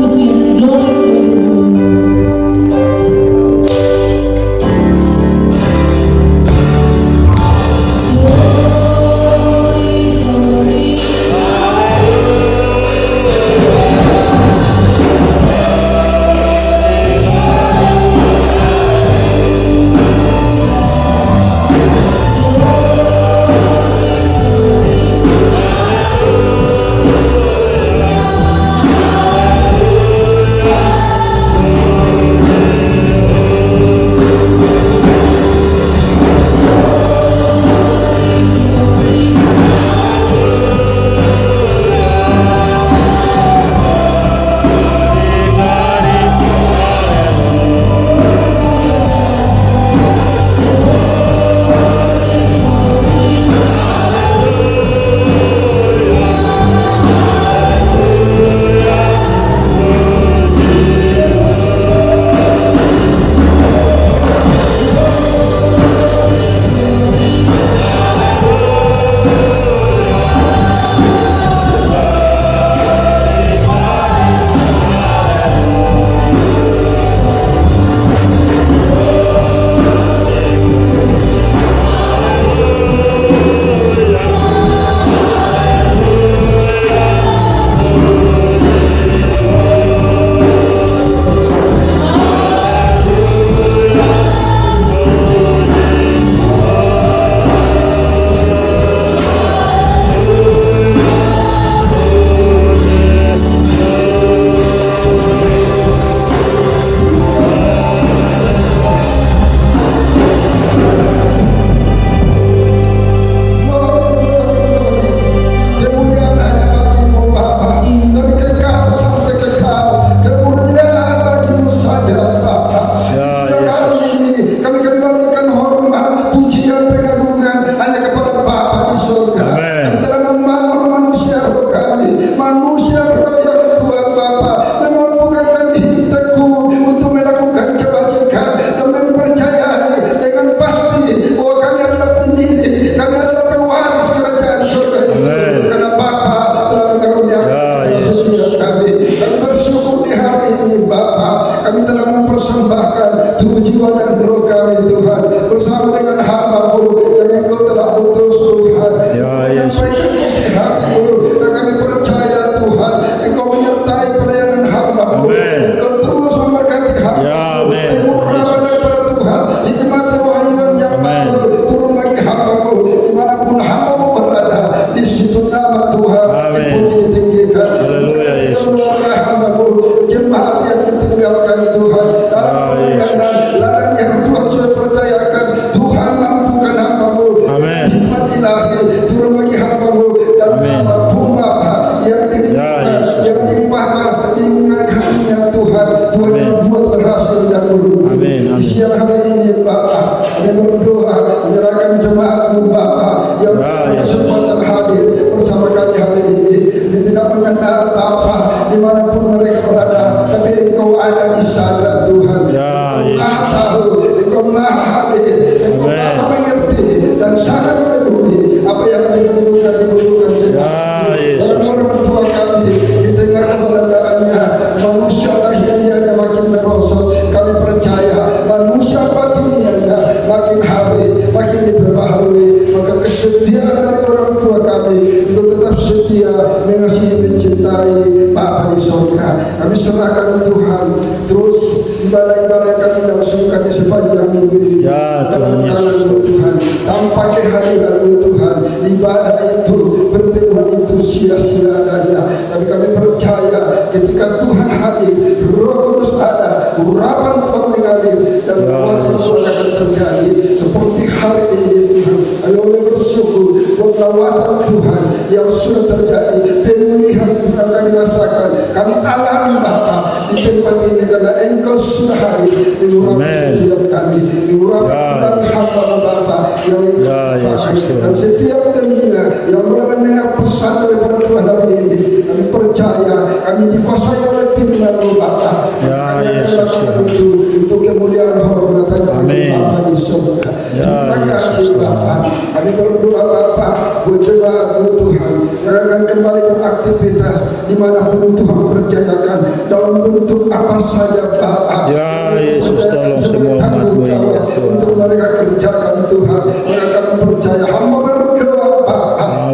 E: kami telah mempersembahkan tubuh jiwa dan roh kami Tuhan bersama dengan hamba-Mu yang Engkau telah utus Tuhan.
C: Ya, Yesus.
E: Menyampaikan isi hati-Mu dan kami percaya Tuhan Engkau menyertai pelayanan hamba-Mu.
C: Amen.
E: Engkau terus memberkati hamba-Mu.
C: Ya, amen.
E: Mengurangkan daripada Tuhan hikmat kewahyuan yang
C: Amen.
E: baru turun bagi hamba-Mu dimanapun hamba-Mu berada. Di situ nama Tuhan
C: Amen.
E: dipuji ditinggikan.
C: Haleluya, Yesus.
E: Keluarga hamba-Mu, jemaat yang ditinggalkan Tuhan dalam pelayanan ladang yang Tuhan sudah percayakan, Tuhan mampukan hamba-Mu.
C: Amen.
E: Hikmat ilahi turun bagi hamba-Mu dan
C: Amen.
E: apapun Bapa yang dirindukan,
C: Ya, Yesus.
E: yang diimahkan lingkungan hatinya Tuhan yang buat berhasil dan berubah.
C: Amen.
E: Di siang hari ini Bapa, kami berdoa menyerahkan jemaat-Mu Bapa yang
C: Ya, Yesus.
E: berkesempatan hadir bersama kami hari ini. Ini tidak mengenal Bapa dimanapun mereka berada, tapi Engkau ada di sana Tuhan.
C: Ya,
E: Engkau Maha
C: Yesus.
E: tahu, Engkau Maha hadir, Engkau
C: Amen.
E: Maha mengerti dan sangat memenuhi apa yang dirindukan jemaat.
C: Ya, Yesus.
E: Orang-orang tua kami di tengah keberadaannya, manusia lahiriahnya makin merosot. Kami percaya manusia batiniahnya makin hari makin diperbaharui. Maka kesetiaan dari orang tua kami untuk tetap setia mengasihi mencintai Bapa di surga. Kami serahkan Tuhan terus ibadah-ibadah kami langsungkan di sepanjang minggu ini.
C: Ya,
E: Dalam
C: Tuhan
E: tangan
C: Yesus.
E: Tuhan, tanpa kehadiran Tuhan, ibadah itu, pertemuan itu sia-sia adanya. Tapi kami percaya ketika Tuhan hadir, Roh Kudus ada, urapan Tuhan mengalir dan kekuatan Tuhan akan terjadi seperti hari ini Tuhan. Ayo bersyukur buat lawatan Tuhan yang sudah terjadi, pemulihan Tuhan kami rasakan, kami alami Bapa di tempat ini karena Engkau sudah hadir mengurapi
C: Amen.
E: setiap kami, mengurapi
C: Ya,
E: dari hamba Bapa yang Engkau
C: Ya,
E: pakai.
C: Yesus.
E: Dan setiap telinga yang boleh mendengar pesan daripada Tuhan hari ini, kami percaya kami dikuasai oleh firman-Mu Bapa.
C: Ya,
E: Kami akan
C: Yesus.
E: lakukan itu untuk kemuliaan hormat
C: Amin.
E: Bapa di surga.
C: Ya,
E: Terima kasih
C: Yesus.
E: Bapa. Kami berdoa Bapa buat jemaat-Mu Tuhan yang akan kembali beraktivitas dimanapun Tuhan percayakan dalam bentuk apa saja Bapa.
C: Ya, Yesus, tolong semua umat-Mu ini, ya Tuhan.
E: Untuk mereka kerjakan Tuhan. Mereka percaya hamba berdoa Bapa.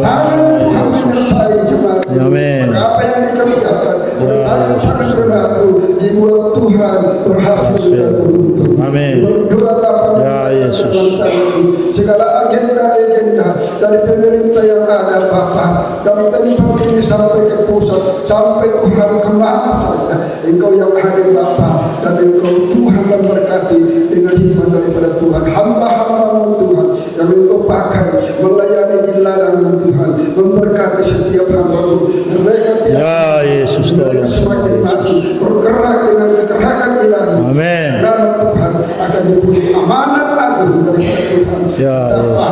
E: Tangan Tuhan menyertai jemaat.
C: Amin.
E: Maka apa yang dikerjakan oleh tangan jemaat-Mu dibuat Tuhan berhasil dan beruntung.
C: Amin.
E: Berdoa Bapa.
C: Ya, Yesus.
E: Segala agenda-agenda dari pemerintah yang ada Bapa, dari tempat ini sampai ke pusat, sampai Tuhan kemana saja, Engkau yang hadir Bapa, dan Engkau Tuhan memberkati dengan hikmat daripada Tuhan. Hamba-hamba-Mu Tuhan yang Engkau pakai melayani di ladang Tuhan, memberkati setiap hamba-Mu. Mereka tidak
C: Ya, Yesus,
E: mereka
C: tolong.
E: semakin maju bergerak dengan kegerakan ilahi.
C: Amin.
E: Nama Tuhan akan dipuji amanat agung daripada Tuhan.
C: Ya,
E: Bapa,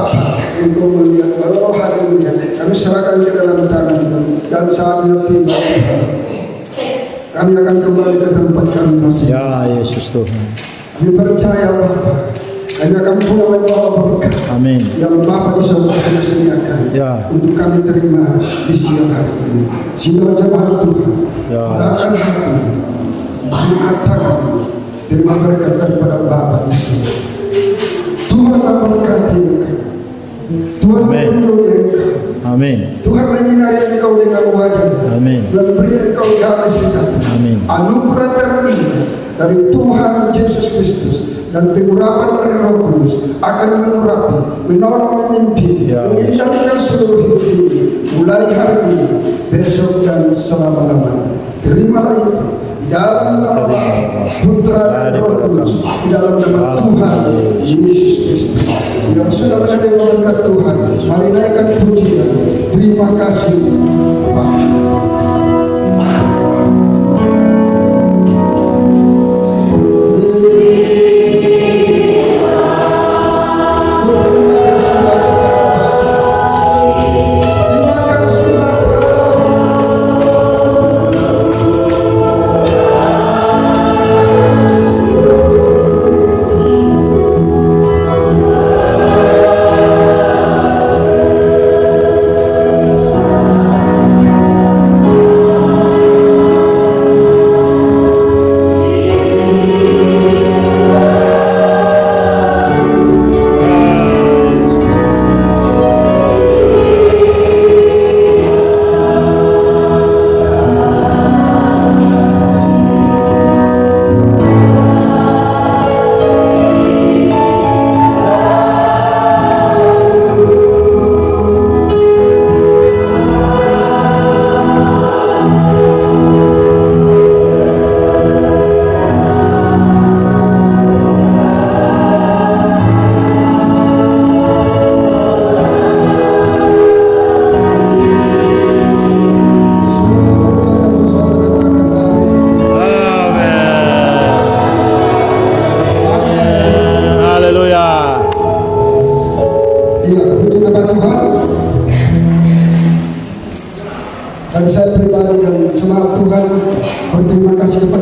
E: Engkau melihat bahwa haleluya kami serahkan ke dalam tangan-Mu dan saatnya tiba Tuhan. Kami akan kembali ke tempat kami masing-masing.
C: Ya, Yesus Tuhan.
E: Kami percaya Bapa, kami akan pulang membawa berkat
C: Amin.
E: yang Bapa di surga sudah sediakan
C: Ya.
E: untuk kami terima di siang hari ini. Sehingga jemaat Tuhan,
C: Ya.
E: akan hati mengatakan terima berkat daripada Bapa di surga. Tuhan memberkati engkau. Tuhan
C: Amin.
E: melindungi engkau.
C: Amin.
E: Tuhan menyinari engkau dengan wajah.
C: Amin.
E: Memberi engkau damai sejahtera.
C: Amin.
E: Anugerah terindah dari Tuhan Yesus Kristus dan pengurapan dari Roh Kudus akan mengurapi, menolong, memimpin,
C: Ya.
E: mengendalikan seluruh hidup ini mulai hari ini, besok dan selama-lamanya. Terimalah itu dalam nama Putra dan Roh Kudus, di dalam nama Tuhan Yesus Kristus yang sudah menjadi berkat Tuhan. Mari naikkan pujian. Terima kasih Bapa.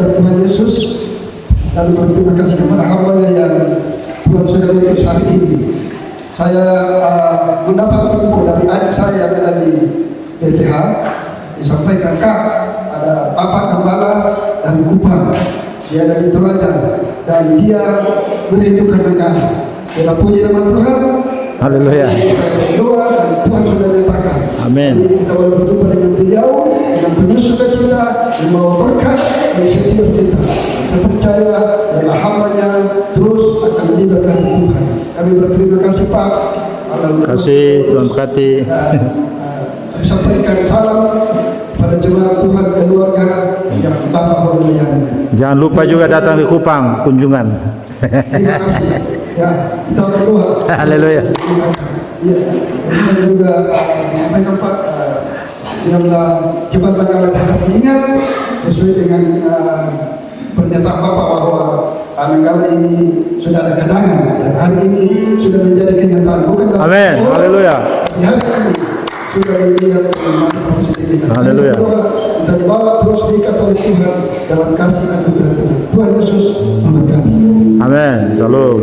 E: kepada Tuhan Yesus dan berterima kasih kepada hamba-Nya yang Tuhan sudah utus hari ini. Saya mendapat info dari adik saya yang ada di BPH, disampaikan, Kak, ada Bapak Gembala dari Kupang, dia dari Toraja, dan dia merindukan negara. Kita puji nama Tuhan.
F: Haleluya.
E: Saya berdoa dan Tuhan sudah nyatakan.
F: Amin.
E: Jadi kita boleh berjumpa dengan beliau dengan penuh sukacita, membawa berkat dari setiap kita. Saya percaya adalah hamba-Nya terus akan diberkati Tuhan. Kami berterima kasih Pak.
F: Terima kasih, Tuhan berkati.
E: Kami sampaikan salam pada jemaat Tuhan keluarga yang Bapak memuliakan.
F: Jangan lupa juga datang ke Kupang kunjungan.
E: Terima kasih. Ya, kita berdoa.
F: Haleluya.
E: Ya, kita juga sampaikan Pak, dalam cepat banggalah tetap diingat sesuai dengan pernyataan Bapak bahwa Nanggala ini sudah ada kenangan dan hari ini sudah menjadi kenyataan. Bukan dalam
F: Amin.
E: sekolah,
F: Haleluya.
E: di hari ini sudah dilihat dengan positif.
F: Haleluya.
E: Kita dibawa terus diikat oleh Tuhan dalam kasih anugerah Tuhan. Tuhan Yesus memberkati.
F: Amin. Shalom.